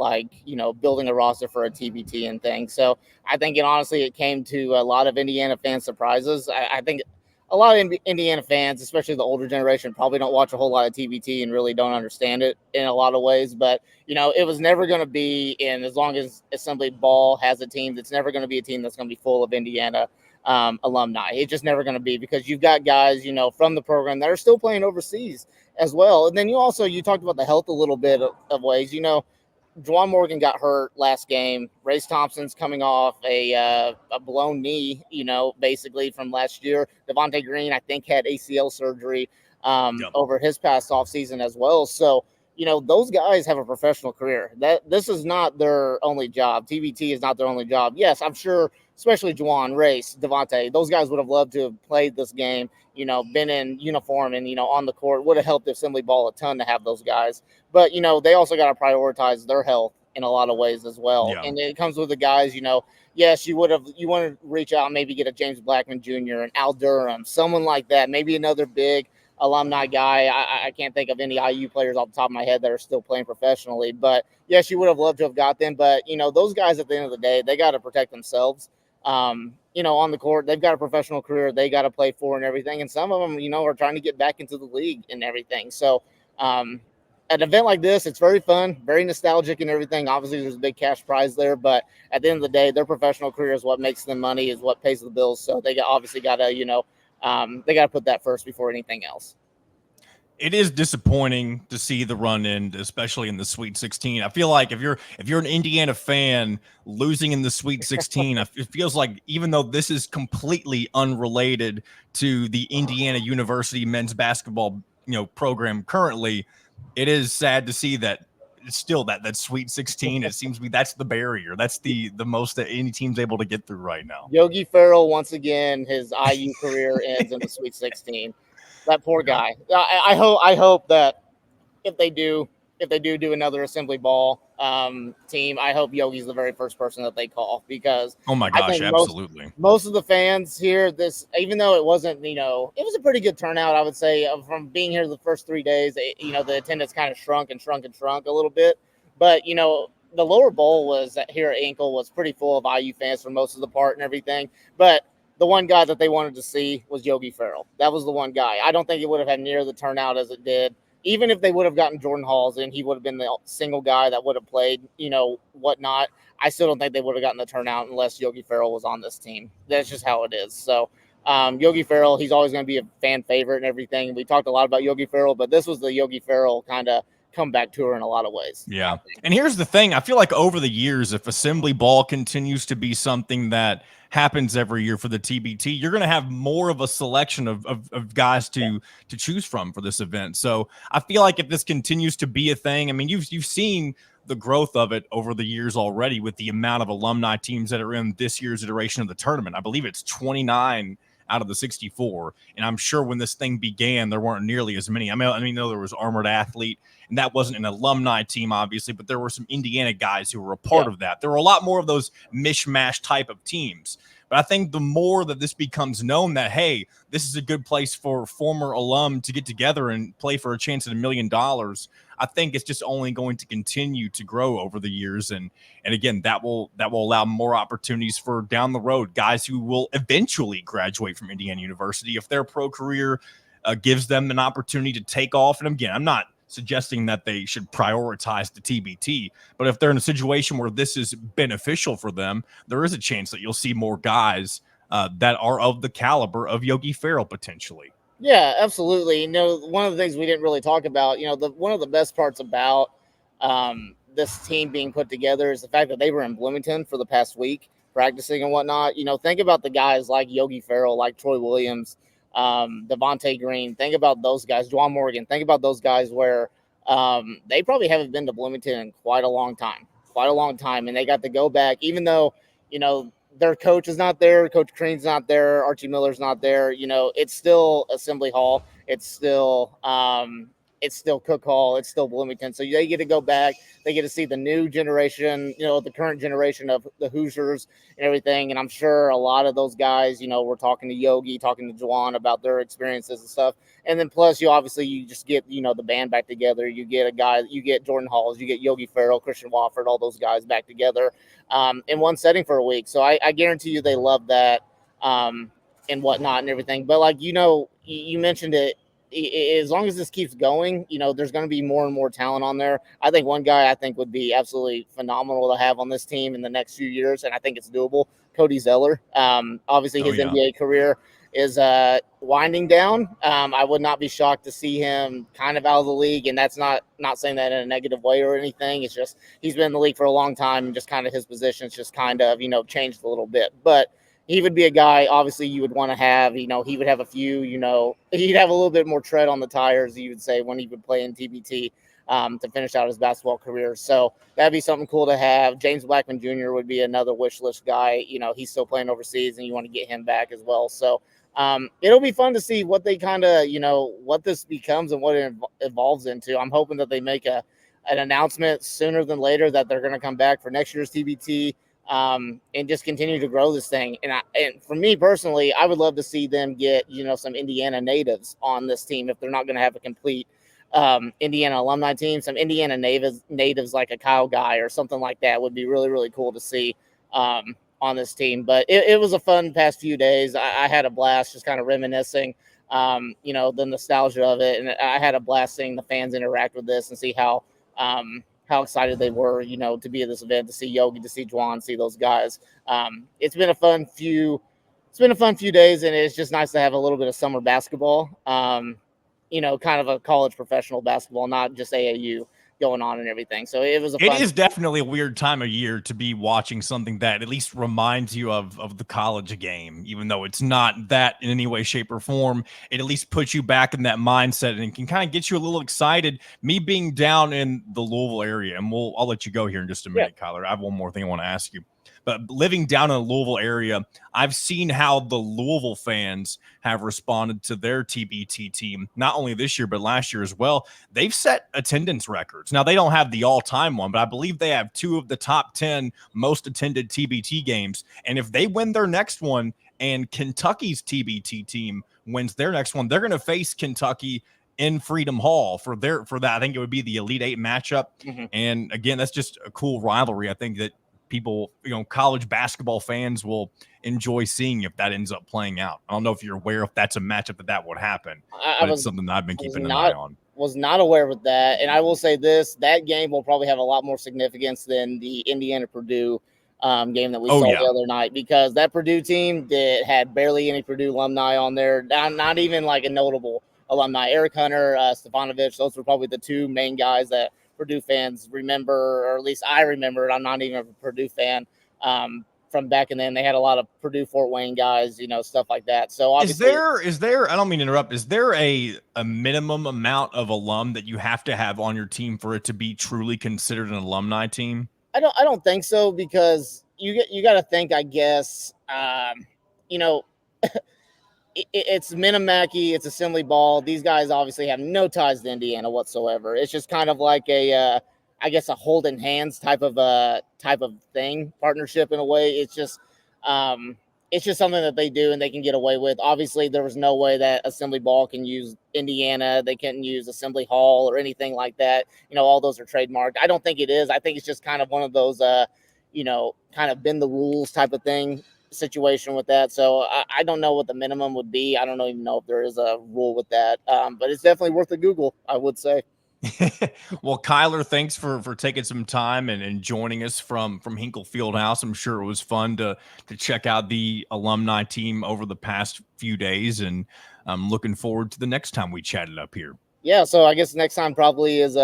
Speaker 2: building a roster for a TBT and things. So I think it came to a lot of Indiana fan surprises. I think a lot of Indiana fans, especially the older generation, probably don't watch a whole lot of TBT and really don't understand it in a lot of ways. But, it was never going to be, and as long as Assembly Ball has a team, it's never going to be a team that's going to be full of Indiana alumni. It's just never going to be, because you've got guys, from the program that are still playing overseas as well. And then you talked about the health a little bit of ways, Juwan Morgan got hurt last game. Race Thompson's coming off a blown knee, basically from last year. Devontae Green, I think, had ACL surgery over his past offseason as well. So, those guys have a professional career. This is not their only job. TBT is not their only job. Yes, I'm sure, especially Juwan, Race, Devontae, those guys would have loved to have played this game, been in uniform and, on the court. Would have helped Assembly Ball a ton to have those guys. But, they also got to prioritize their health in a lot of ways as well. Yeah. And it comes with the guys, yes, you want to reach out and maybe get a James Blackman Jr., and Al Durham, someone like that, maybe another big alumni guy. I can't think of any IU players off the top of my head that are still playing professionally. But, yes, you would have loved to have got them. But, those guys at the end of the day, they got to protect themselves. On the court, they've got a professional career they got to play for and everything. And some of them, are trying to get back into the league and everything. So, an event like this, it's very fun, very nostalgic and everything. Obviously, there's a big cash prize there, but at the end of the day, their professional career is what makes them money, is what pays the bills. So they obviously got to, they got to put that first before anything else.
Speaker 1: It is disappointing to see the run end, especially in the Sweet 16. I feel like if you're an Indiana fan, losing in the Sweet 16, it feels like, even though this is completely unrelated to the Indiana University men's basketball program currently, it is sad to see that it's still that Sweet 16. It seems to be that's the barrier. That's the most that any team's able to get through right now.
Speaker 2: Yogi Ferrell, once again, his IU career ends in the Sweet 16. That poor guy. I hope that if they do another assembly ball team, I hope Yogi's the very first person that they call, because
Speaker 1: oh my
Speaker 2: I
Speaker 1: gosh,
Speaker 2: think
Speaker 1: absolutely.
Speaker 2: most of the fans here, even though it wasn't, it was a pretty good turnout, I would say, from being here the first 3 days. The attendance kind of shrunk a little bit, but the lower bowl was here at Ankle was pretty full of IU fans for most of the part and everything, but the one guy that they wanted to see was Yogi Ferrell. That was the one guy. I don't think it would have had near the turnout as it did. Even if they would have gotten Jordan Halls in, he would have been the single guy that would have played, whatnot. I still don't think they would have gotten the turnout unless Yogi Ferrell was on this team. That's just how it is. So Yogi Ferrell, he's always going to be a fan favorite and everything. We talked a lot about Yogi Ferrell, but this was the Yogi Ferrell kind of comeback tour in a lot of ways.
Speaker 1: Yeah. And here's the thing. I feel like over the years, if assembly ball continues to be something that happens every year for the TBT, you're going to have more of a selection of guys to choose from for this event. So I feel like if this continues to be a thing, I mean, you've seen the growth of it over the years already with the amount of alumni teams that are in this year's iteration of the tournament. I believe it's 29 out of the 64. And I'm sure when this thing began, there weren't nearly as many. I mean, there was Armored Athlete, and that wasn't an alumni team, obviously, but there were some Indiana guys who were a part of that. There were a lot more of those mishmash type of teams. But I think the more that this becomes known that, hey, this is a good place for former alum to get together and play for a chance at $1 million, I think it's just only going to continue to grow over the years. And again, that will allow more opportunities for down the road, guys who will eventually graduate from Indiana University if their pro career gives them an opportunity to take off. And again, I'm not suggesting that they should prioritize the TBT, but if they're in a situation where this is beneficial for them, there is a chance that you'll see more guys that are of the caliber of Yogi Ferrell potentially.
Speaker 2: Yeah, absolutely. One of the things we didn't really talk about, one of the best parts about this team being put together is the fact that they were in Bloomington for the past week practicing and whatnot. Think about the guys like Yogi Ferrell, like Troy Williams, Devontae Green. Think about those guys, Juwan Morgan. Think about those guys where they probably haven't been to Bloomington in quite a long time, and they got to go back, even though their coach is not there, Coach Crean's not there, Archie Miller's not there. It's still Assembly Hall. It's still Cook Hall. It's still Bloomington. So they get to go back. They get to see the new generation, the current generation of the Hoosiers and everything. And I'm sure a lot of those guys, were talking to Yogi, talking to Juwan about their experiences and stuff. And then plus you just get, the band back together. You get you get Jordan Halls, you get Yogi Ferrell, Christian Wofford, all those guys back together in one setting for a week. So I guarantee you they love that and whatnot and everything. But you mentioned it, as long as this keeps going, there's going to be more and more talent on there. I think one guy would be absolutely phenomenal to have on this team in the next few years, and I think it's doable. Cody Zeller. Obviously, his NBA career is winding down. I would not be shocked to see him kind of out of the league, and that's not saying that in a negative way or anything. It's just he's been in the league for a long time, and just kind of his position's just kind of changed a little bit, but he would be a guy, obviously, you would want to have. He would have a few, he'd have a little bit more tread on the tires, you would say, when he would play in TBT to finish out his basketball career. So that'd be something cool to have. James Blackman Jr. would be another wish list guy. He's still playing overseas, and you want to get him back as well. So it'll be fun to see what they kind of, what this becomes and what it evolves into. I'm hoping that they make an announcement sooner than later that they're going to come back for next year's TBT. And just continue to grow this thing. And for me personally, I would love to see them get, some Indiana natives on this team if they're not going to have a complete Indiana alumni team. Some Indiana natives like a Kyle Guy or something like that would be really, really cool to see on this team. But it was a fun past few days. I had a blast just kind of reminiscing, the nostalgia of it. And I had a blast seeing the fans interact with this and see how excited they were, to be at this event, to see Yogi, to see Juwan, see those guys. It's been a fun few days, and it's just nice to have a little bit of summer basketball. kind of a college professional basketball, not just AAU going on and everything. So it was a
Speaker 1: It
Speaker 2: fun.
Speaker 1: is definitely a weird time of year to be watching something that at least reminds you of the college game, even though it's not that in any way, shape, or form. It at least puts you back in that mindset and can kind of get you a little excited. Me being down in the Louisville area, and I'll let you go here in just a minute, Kyler. I have one more thing I want to ask you. But living down in the Louisville area, I've seen how the Louisville fans have responded to their TBT team, not only this year, but last year as well. They've set attendance records. Now, they don't have the all-time one, but I believe they have 2 of the top 10 most attended TBT games. And if they win their next one and Kentucky's TBT team wins their next one, they're going to face Kentucky in Freedom Hall for that. I think it would be the Elite Eight matchup.
Speaker 2: Mm-hmm.
Speaker 1: And again, that's just a cool rivalry. I think that people, college basketball fans will enjoy seeing if that ends up playing out. I don't know if you're aware if that's a matchup that would happen, but it's something that I've been keeping an eye on.
Speaker 2: Was not aware with that. And I will say that game will probably have a lot more significance than the Indiana-Purdue game that we saw the other night, because that Purdue team that had barely any Purdue alumni on there, not even like a notable alumni. Eric Hunter, Stefanovic, those were probably the 2 main guys that Purdue fans remember, or at least I remember it. I'm not even a Purdue fan from back in then. They had a lot of Purdue Fort Wayne guys, stuff like that. So obviously,
Speaker 1: is there I don't mean to interrupt, is there a minimum amount of alum that you have to have on your team for it to be truly considered an alumni team?
Speaker 2: I don't think so, because you got to think, I guess, it's Minamacky, it's Assembly Ball. These guys obviously have no ties to Indiana whatsoever. It's just kind of like I guess a holding hands type of thing, partnership in a way. It's just something that they do and they can get away with. Obviously, there was no way that Assembly Ball can use Indiana. They couldn't use Assembly Hall or anything like that. All those are trademarked. I don't think it is. I think it's just kind of one of those, kind of bend the rules type of thing situation with that. So I don't know what the minimum would be. I don't even know if there is a rule with that. But it's definitely worth a Google, I would say.
Speaker 1: Well, Kyler, thanks for taking some time and joining us from Hinkle Fieldhouse. I'm sure it was fun to check out the alumni team over the past few days, and I'm looking forward to the next time we chatted up here.
Speaker 2: Yeah, so I guess next time probably is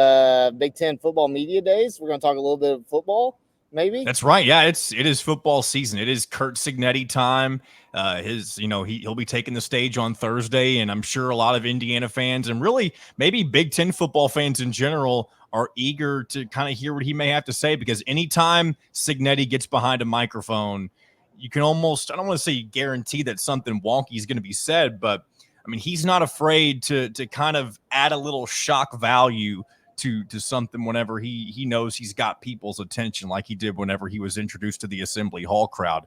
Speaker 2: Big Ten football media days. We're going to talk a little bit of football. Maybe.
Speaker 1: That's right. Yeah, it is football season. It is Curt Cignetti time. He'll be taking the stage on Thursday, and I'm sure a lot of Indiana fans and really maybe Big Ten football fans in general are eager to kind of hear what he may have to say, because anytime Cignetti gets behind a microphone, you can almost, I don't want to say guarantee that something wonky is going to be said, but I mean, he's not afraid to kind of add a little shock value to something whenever he knows he's got people's attention, like he did whenever he was introduced to the Assembly Hall crowd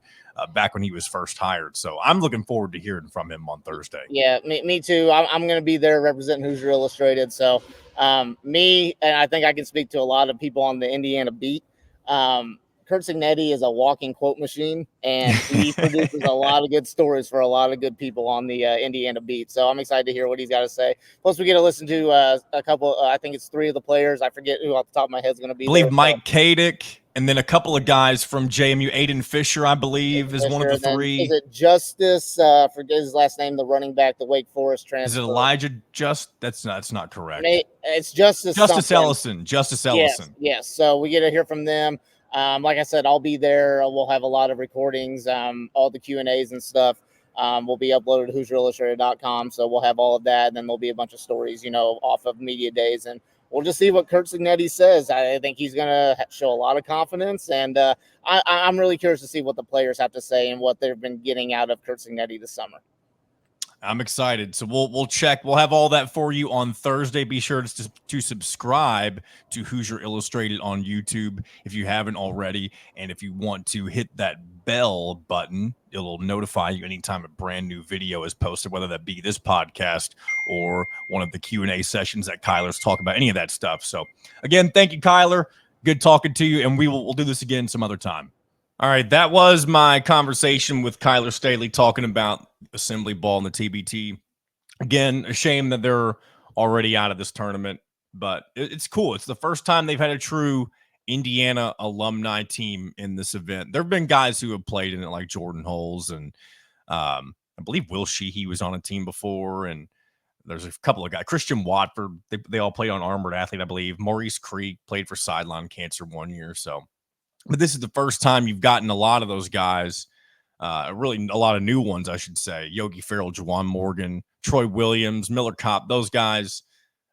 Speaker 1: back when he was first hired. So I'm looking forward to hearing from him on Thursday.
Speaker 2: Yeah, me too. I'm going to be there representing Hoosier Illustrated. So me, and I think I can speak to a lot of people on the Indiana beat. Curt Cignetti is a walking quote machine, and he produces a lot of good stories for a lot of good people on the Indiana beat. So I'm excited to hear what he's got to say. Plus, we get to listen to a couple. I think it's 3 of the players. I forget who off the top of my head is going to be.
Speaker 1: I believe Mike Kadick, and then a couple of guys from JMU. Aiden Fisher, I believe, is one of the 3.
Speaker 2: Is it Justice? Forget his last name. The running back, the Wake Forest transfer.
Speaker 1: Is it Elijah? That's not correct.
Speaker 2: It's Justice.
Speaker 1: Justice Ellison. Justice Ellison.
Speaker 2: Yes. So we get to hear from them. Like I said, I'll be there. We'll have a lot of recordings, all the Q&As and stuff will be uploaded to HoosierIllustrated.com. So we'll have all of that. And then there'll be a bunch of stories, off of media days. And we'll just see what Curt Cignetti says. I think he's going to show a lot of confidence. And I'm really curious to see what the players have to say and what they've been getting out of Curt Cignetti this summer.
Speaker 1: I'm excited. So we'll check. We'll have all that for you on Thursday. Be sure to subscribe to Hoosier Illustrated on YouTube if you haven't already. And if you want to hit that bell button, it'll notify you anytime a brand new video is posted, whether that be this podcast or one of the Q&A sessions that Kyler's talking about, any of that stuff. So again, thank you, Kyler. Good talking to you. And we'll do this again some other time. All right, that was my conversation with Kyler Staley talking about Assembly Ball and the TBT. Again, a shame that they're already out of this tournament, but it's cool. It's the first time they've had a true Indiana alumni team in this event. There have been guys who have played in it, like Jordan Holes, and I believe Will Sheehy was on a team before, and There's a couple of guys. Christian Watford, they all played on Armored Athlete, I believe. Maurice Creek played for Sideline Cancer 1 year. So, but this is the first time you've gotten a lot of those guys, really a lot of new ones, I should say. Yogi Ferrell, Juwan Morgan, Troy Williams, Miller Kopp, those guys.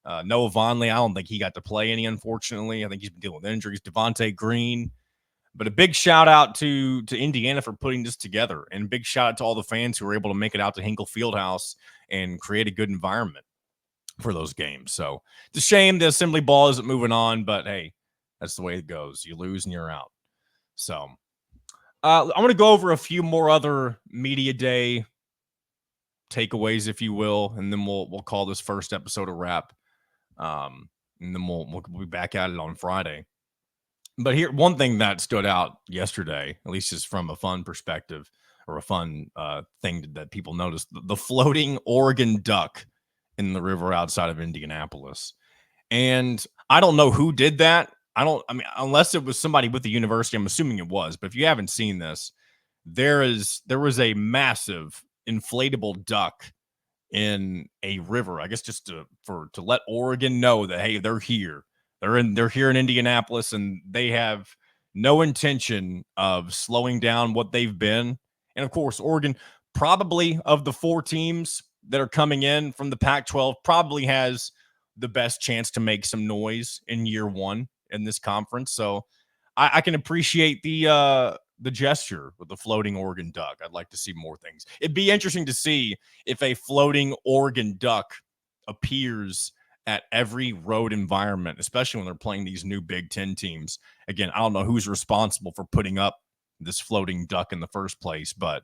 Speaker 1: Noah Vonleh, I don't think he got to play any, unfortunately. I think he's been dealing with injuries. Devontae Green. But a big shout out to Indiana for putting this together, and a big shout out to all the fans who were able to make it out to Hinkle Fieldhouse and create a good environment for those games. So it's a shame the Assembly Ball isn't moving on, but hey, that's the way it goes. You lose and you're out. So I'm going to go over a few more other media day takeaways, if you will, and then we'll call this first episode a wrap. And then we'll be back at it on Friday. But here, one thing that stood out yesterday, at least just from a fun perspective or a fun thing that people noticed, the floating Oregon duck in the river outside of Indianapolis. And I don't know who did that. I mean, unless it was somebody with the university, I'm assuming it was. But if you haven't seen this, there was a massive inflatable duck in a river, I guess just to let Oregon know that, hey, they're here. They're here in Indianapolis, and they have no intention of slowing down what they've been. And of course, Oregon, probably of the 4 teams that are coming in from the Pac-12, probably has the best chance to make some noise in year 1 in this conference. So I can appreciate the gesture with the floating Oregon duck. I'd like to see more things. It'd be interesting to see if a floating Oregon duck appears at every road environment, especially when they're playing these new Big Ten teams. Again, I don't know who's responsible for putting up this floating duck in the first place, but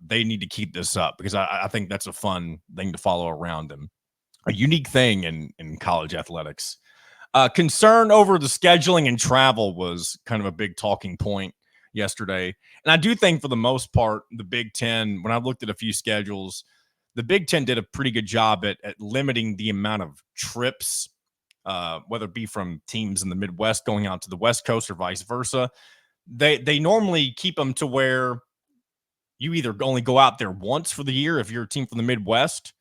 Speaker 1: they need to keep this up because I think that's a fun thing to follow around and a unique thing in college athletics. Concern over the scheduling and travel was kind of a big talking point yesterday. And I do think for the most part, the Big Ten, when I looked at a few schedules, the Big Ten did a pretty good job at limiting the amount of trips, whether it be from teams in the Midwest going out to the West Coast or vice versa. They normally keep them to where you either only go out there once for the year if you're a team from the Midwest,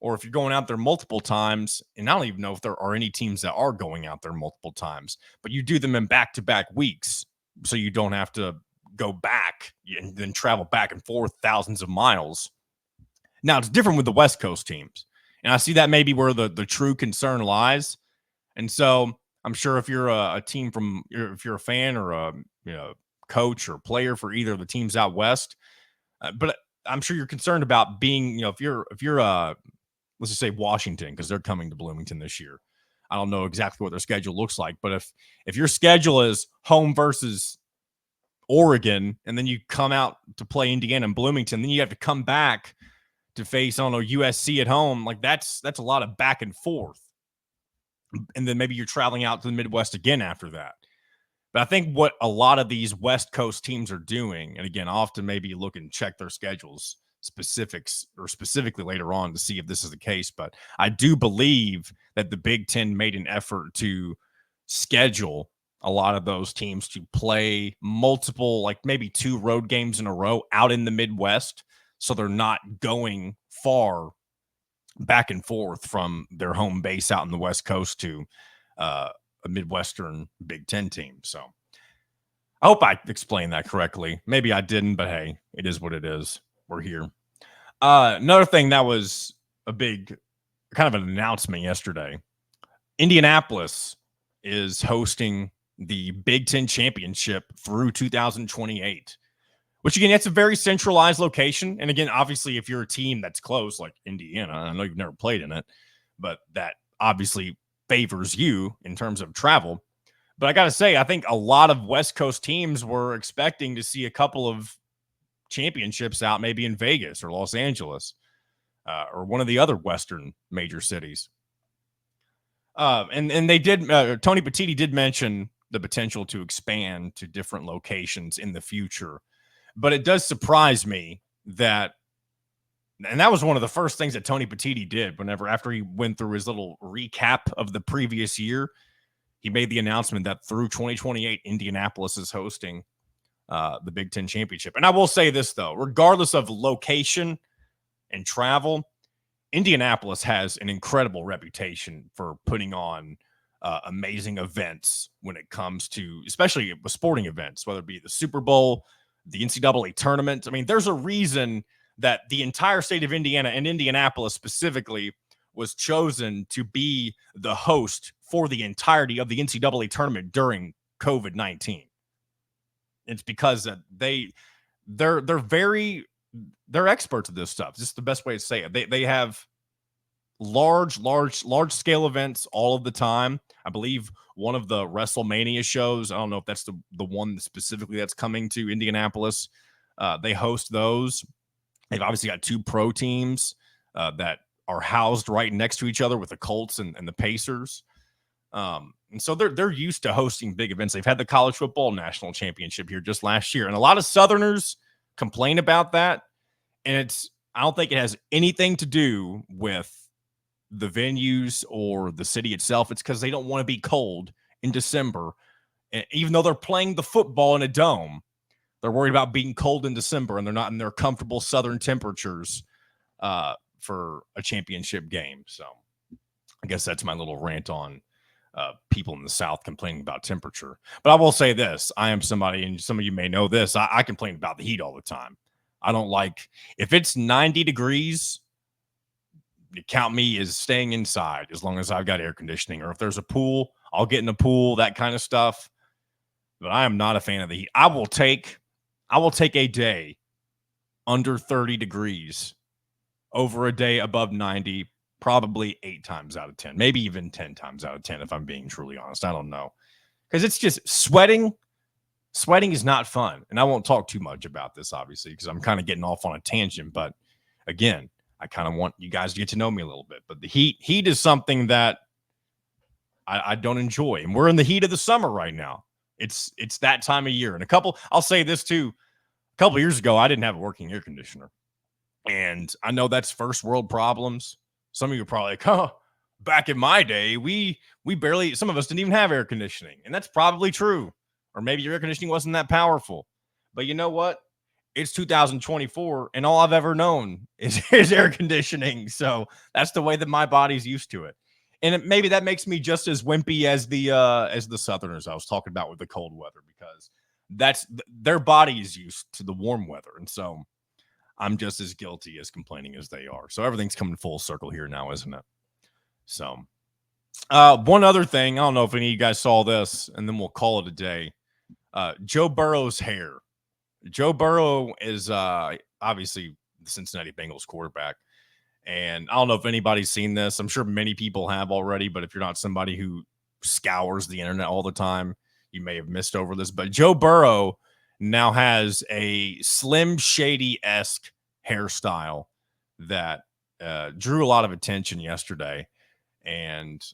Speaker 1: or if you're going out there multiple times. And I don't even know if there are any teams that are going out there multiple times, but you do them in back-to-back weeks so you don't have to go back and then travel back and forth thousands of miles. Now, it's different with the West Coast teams, and I see that maybe where the true concern lies. And so I'm sure if you're a team if you're a fan or a coach or player for either of the teams out west, but I'm sure you're concerned about being, if you're let's just say Washington, because they're coming to Bloomington this year. I don't know exactly what their schedule looks like, but if your schedule is home versus Oregon, and then you come out to play Indiana and Bloomington, then you have to come back to face, I don't know, USC at home. Like that's a lot of back and forth. And then maybe you're traveling out to the Midwest again after that. But I think what a lot of these West Coast teams are doing, and again, I'll have to maybe look and check their schedules specifically later on to see if this is the case. But I do believe that the Big Ten made an effort to schedule a lot of those teams to play multiple, like maybe 2 road games in a row out in the Midwest. So they're not going far back and forth from their home base out in the West Coast to a Midwestern Big Ten team. So I hope I explained that correctly. Maybe I didn't, but hey, it is what it is. We're here. Another thing that was a big kind of an announcement yesterday. Indianapolis is hosting the Big Ten Championship through 2028. Which, again, it's a very centralized location. And, again, obviously, if you're a team that's close, like Indiana, I know you've never played in it, but that obviously favors you in terms of travel. But I got to say, I think a lot of West Coast teams were expecting to see a couple of championships out maybe in Vegas or Los Angeles or one of the other Western major cities. And they did Tony Petitti did mention the potential to expand to different locations in the future. But it does surprise me that, and that was one of the first things that Tony Petitti did after he went through his little recap of the previous year, he made the announcement that through 2028, Indianapolis is hosting the Big Ten Championship. And I will say this, though, regardless of location and travel, Indianapolis has an incredible reputation for putting on amazing events when it comes to, especially with sporting events, whether it be the Super Bowl, the NCAA tournament. I mean, there's a reason that the entire state of Indiana and Indianapolis specifically was chosen to be the host for the entirety of the NCAA tournament during COVID-19. It's because they're experts at this stuff. This is the best way to say it. They have large scale events all of the time. I believe one of the WrestleMania shows, I don't know if that's the one specifically that's coming to Indianapolis. They host those. They've obviously got two pro teams that are housed right next to each other with the Colts and the Pacers. And so they're used to hosting big events. They've had the college football national championship here just last year. And a lot of Southerners complain about that. And I don't think it has anything to do with the venues or the city itself. It's because they don't want to be cold in December. And even though they're playing the football in a dome, they're worried about being cold in December, and they're not in their comfortable southern temperatures for a championship game. So I guess that's my little rant on people in the South complaining about temperature. But I will say this. I am somebody, and some of you may know this, I complain about the heat all the time. I don't like, if it's 90 degrees, count me as staying inside as long as I've got air conditioning. Or if there's a pool, I'll get in a pool, that kind of stuff. But I am not a fan of the heat. I will take a day under 30 degrees over a day above 90, probably 8 times out of 10, maybe even 10 times out of 10, if I'm being truly honest. I don't know. Because it's just sweating. Sweating is not fun. And I won't talk too much about this, obviously, because I'm kind of getting off on a tangent. But again, I kind of want you guys to get to know me a little bit. But the heat is something that I don't enjoy. And we're in the heat of the summer right now. It's that time of year. And I'll say this too, a couple years ago, I didn't have a working air conditioner. And I know that's first world problems. Some of you are probably like, oh, back in my day, we barely, some of us didn't even have air conditioning. And that's probably true. Or maybe your air conditioning wasn't that powerful. But you know what? It's 2024, and all I've ever known is air conditioning. So that's the way that my body's used to it. And maybe that makes me just as wimpy as the Southerners I was talking about with the cold weather, because that's their body is used to the warm weather. And so I'm just as guilty as complaining as they are. So everything's coming full circle here now, isn't it? So one other thing, I don't know if any of you guys saw this, and then we'll call it a day. Joe Burrow's hair. Joe Burrow is obviously the Cincinnati Bengals quarterback. And I don't know if anybody's seen this. I'm sure many people have already, but if you're not somebody who scours the internet all the time, you may have missed over this. But Joe Burrow now has a Slim Shady-esque hairstyle that drew a lot of attention yesterday. And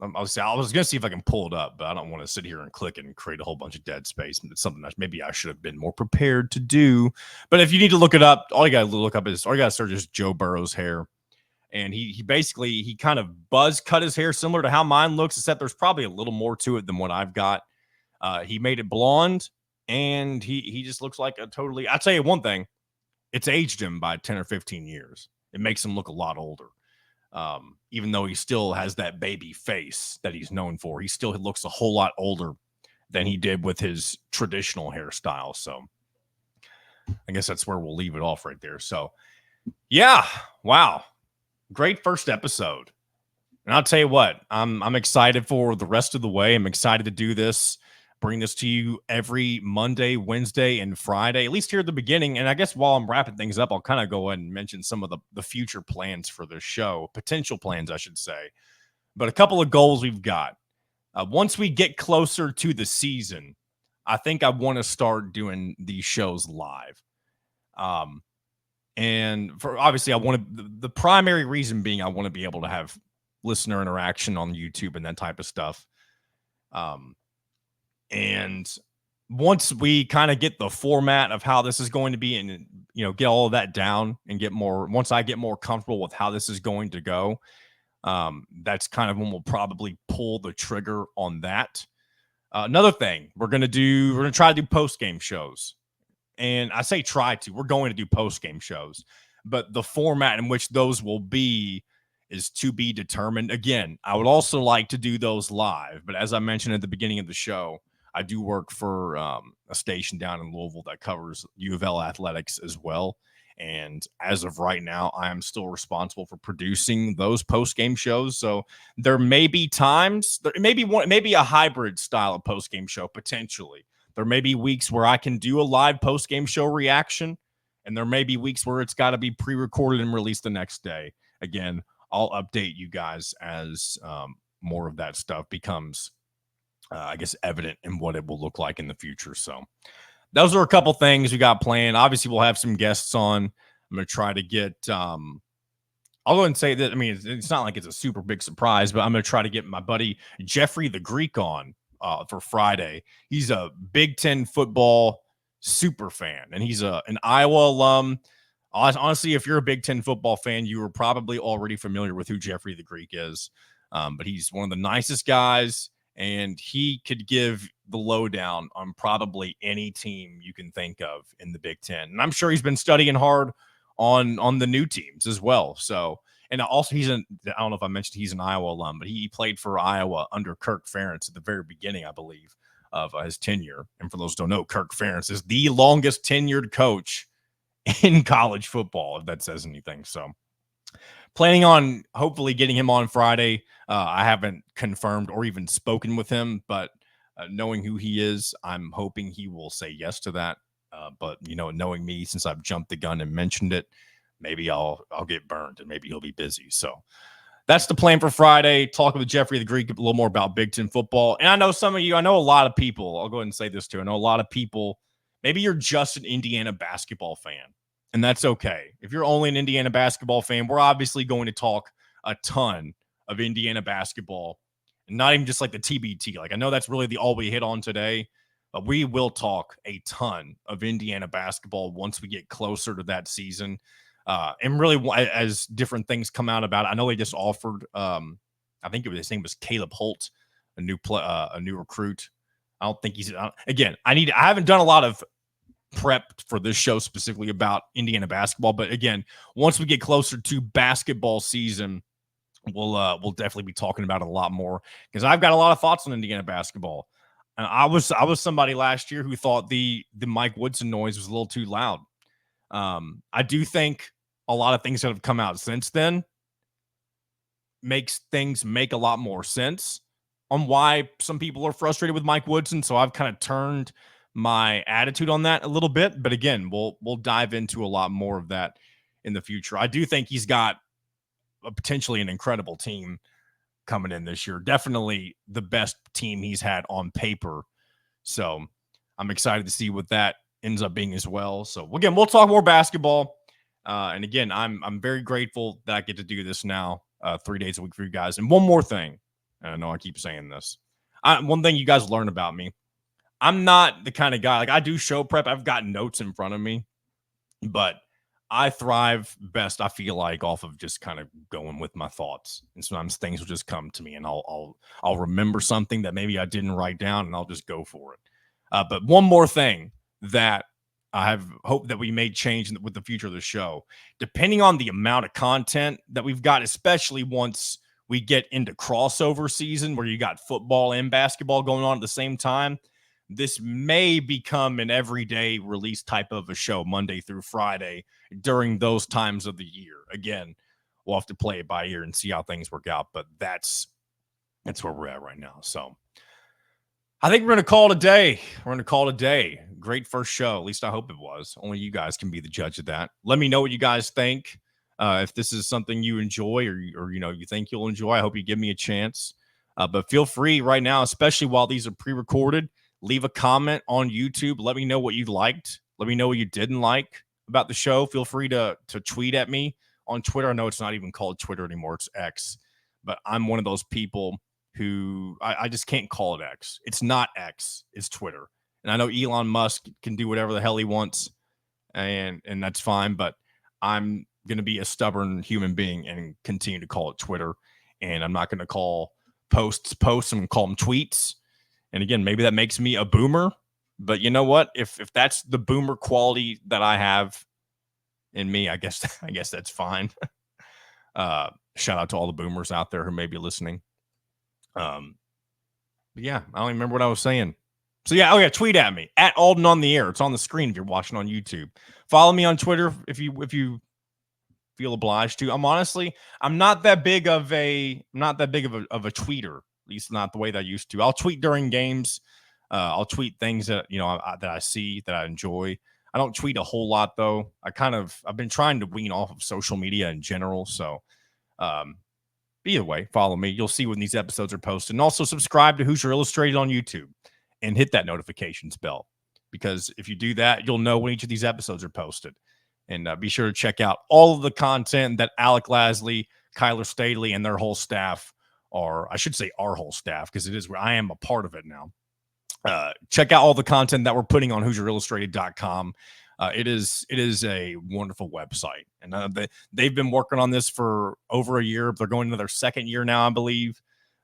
Speaker 1: I was going to see if I can pull it up, but I don't want to sit here and click it and create a whole bunch of dead space. And it's something that maybe I should have been more prepared to do. But if you need to look it up, all you got to search is Joe Burrow's hair. And he basically kind of buzz cut his hair similar to how mine looks, except there's probably a little more to it than what I've got. He made it blonde, and he just looks like I'll tell you one thing. It's aged him by 10 or 15 years. It makes him look a lot older. Even though he still has that baby face that he's known for, he still looks a whole lot older than he did with his traditional hairstyle. So I guess that's where we'll leave it off right there. So yeah, wow. Great first episode. And I'll tell you what, I'm excited for the rest of the way. I'm excited to do this, bring this to you every Monday, Wednesday, and Friday, at least here at the beginning. And I guess while I'm wrapping things up, I'll kind of go ahead and mention some of the future plans for this show, potential plans, I should say. But a couple of goals we've got. Once we get closer to the season, I think I want to start doing these shows live. And for obviously, the primary reason being I want to be able to have listener interaction on YouTube and that type of stuff. And once we kind of get the format of how this is going to be and, get all of that down and once I get more comfortable with how this is going to go, that's kind of when we'll probably pull the trigger on that. Another thing we're going to try to do post-game shows. And I say we're going to do post-game shows. but the format in which those will be is to be determined. Again, I would also like to do those live, but as I mentioned at the beginning of the show, I do work for a station down in Louisville that covers U of L athletics as well. And as of right now, I am still responsible for producing those post-game shows. So there may be times, there may be a hybrid style of post-game show potentially. There may be weeks where I can do a live post-game show reaction, and there may be weeks where it's got to be pre-recorded and released the next day. Again, I'll update you guys as more of that stuff becomes, I guess, evident in what it will look like in the future. So those are a couple things we got planned. Obviously, we'll have some guests on. I'm going to try to get, I'll go ahead and say that. I mean, it's not like it's a super big surprise, but I'm going to try to get my buddy Jeffrey the Greek on for Friday. He's a Big Ten football super fan, and he's an Iowa alum. Honestly, if you're a Big Ten football fan, you are probably already familiar with who Jeffrey the Greek is. But he's one of the nicest guys, and he could give the lowdown on probably any team you can think of in the Big Ten. And I'm sure he's been studying hard on the new teams as well. So, and also I don't know if I mentioned he's an Iowa alum, but he played for Iowa under Kirk Ferentz at the very beginning, I believe, of his tenure. And for those who don't know, Kirk Ferentz is the longest tenured coach in college football, if that says anything. So planning on hopefully getting him on Friday. I haven't confirmed or even spoken with him, but knowing who he is, I'm hoping he will say yes to that. But knowing me, since I've jumped the gun and mentioned it, maybe I'll get burned and maybe he'll be busy. So that's the plan for Friday. Talk with Jeffrey the Greek a little more about Big Ten football. And I know a lot of people, I'll go ahead and say this too. I know a lot of people, maybe you're just an Indiana basketball fan, and that's okay. If you're only an Indiana basketball fan, we're obviously going to talk a ton of Indiana basketball, and not even just like the TBT. Like, I know that's really all we hit on today, but we will talk a ton of Indiana basketball once we get closer to that season. And really, as different things come out about it, I know they just offered, I think his name was Caleb Holt, a new recruit. I don't think I haven't done a lot of prep for this show specifically about Indiana basketball, but again, once we get closer to basketball season, we'll definitely be talking about it a lot more, because I've got a lot of thoughts on Indiana basketball. And I was somebody last year who thought the Mike Woodson noise was a little too loud. I do think a lot of things that have come out since then makes things make a lot more sense on why some people are frustrated with Mike Woodson. So I've kind of turned my attitude on that a little bit. But again, we'll dive into a lot more of that in the future. I do think he's got potentially an incredible team coming in this year. Definitely the best team he's had on paper. So I'm excited to see what that ends up being as well. So again, we'll talk more basketball. And again, I'm very grateful that I get to do this now 3 days a week for you guys. And one more thing, and I know I keep saying this. One thing you guys learn about me, I'm not the kind of guy, like, I do show prep. I've got notes in front of me, but I thrive best, I feel like, off of just kind of going with my thoughts. And sometimes things will just come to me, and I'll remember something that maybe I didn't write down, and I'll just go for it. But one more thing that I have hope that we may change with the future of the show, depending on the amount of content that we've got, especially once we get into crossover season where you got football and basketball going on at the same time, this may become an everyday release type of a show, Monday through Friday, during those times of the year. Again, we'll have to play it by ear and see how things work out, but that's where we're at right now. So I think we're going to call it a day. Great first show. At least I hope it was. Only you guys can be the judge of that. Let me know what you guys think. If this is something you enjoy or you think you'll enjoy, I hope you give me a chance. But feel free right now, especially while these are pre-recorded, leave a comment on YouTube. Let me know what you liked. Let me know what you didn't like about the show. Feel free to tweet at me on Twitter. I know it's not even called Twitter anymore. It's X. But I'm one of those people who I just can't call it X. It's not X. It's Twitter. And I know Elon Musk can do whatever the hell he wants, and that's fine. But I'm going to be a stubborn human being and continue to call it Twitter. And I'm not going to call posts. I'm going to call them tweets. And again, maybe that makes me a boomer. But you know what? If that's the boomer quality that I have, in me, I guess that's fine. Shout out to all the boomers out there who may be listening. But yeah, I don't even remember what I was saying. So yeah, tweet at me at Alden on the air. It's on the screen if you're watching on YouTube. Follow me on Twitter if you feel obliged to. I'm not that big of a tweeter, at least not the way that I used to. I'll tweet during games. I'll tweet things that that I see that I enjoy. I don't tweet a whole lot though. I've been trying to wean off of social media in general. So either way, follow me. You'll see when these episodes are posted. And also subscribe to Hoosier Illustrated on YouTube and hit that notifications bell, because if you do that, you'll know when each of these episodes are posted. And be sure to check out all of the content that Alec Lasley, Kyler Staley, and their whole staff I should say our whole staff, because it is where I am a part of it now. Check out all the content that we're putting on HoosierIllustrated.com. It is a wonderful website, and they've been working on this for over a year. They're going into their second year now, I believe.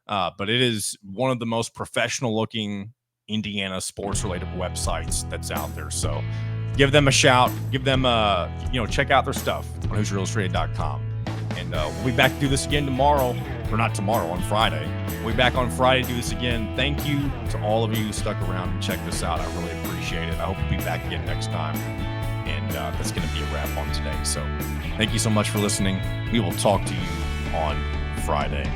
Speaker 1: But it is one of the most professional looking Indiana sports related websites that's out there. So give them a shout, give them check out their stuff on HoosierIllustrated.com. And we'll be back to do this again tomorrow, or not tomorrow, on Friday. We'll be back on Friday to do this again. Thank you to all of you who stuck around and checked this out. I really appreciate it. I hope we'll be back again next time. And that's going to be a wrap on today. So thank you so much for listening. We will talk to you on Friday.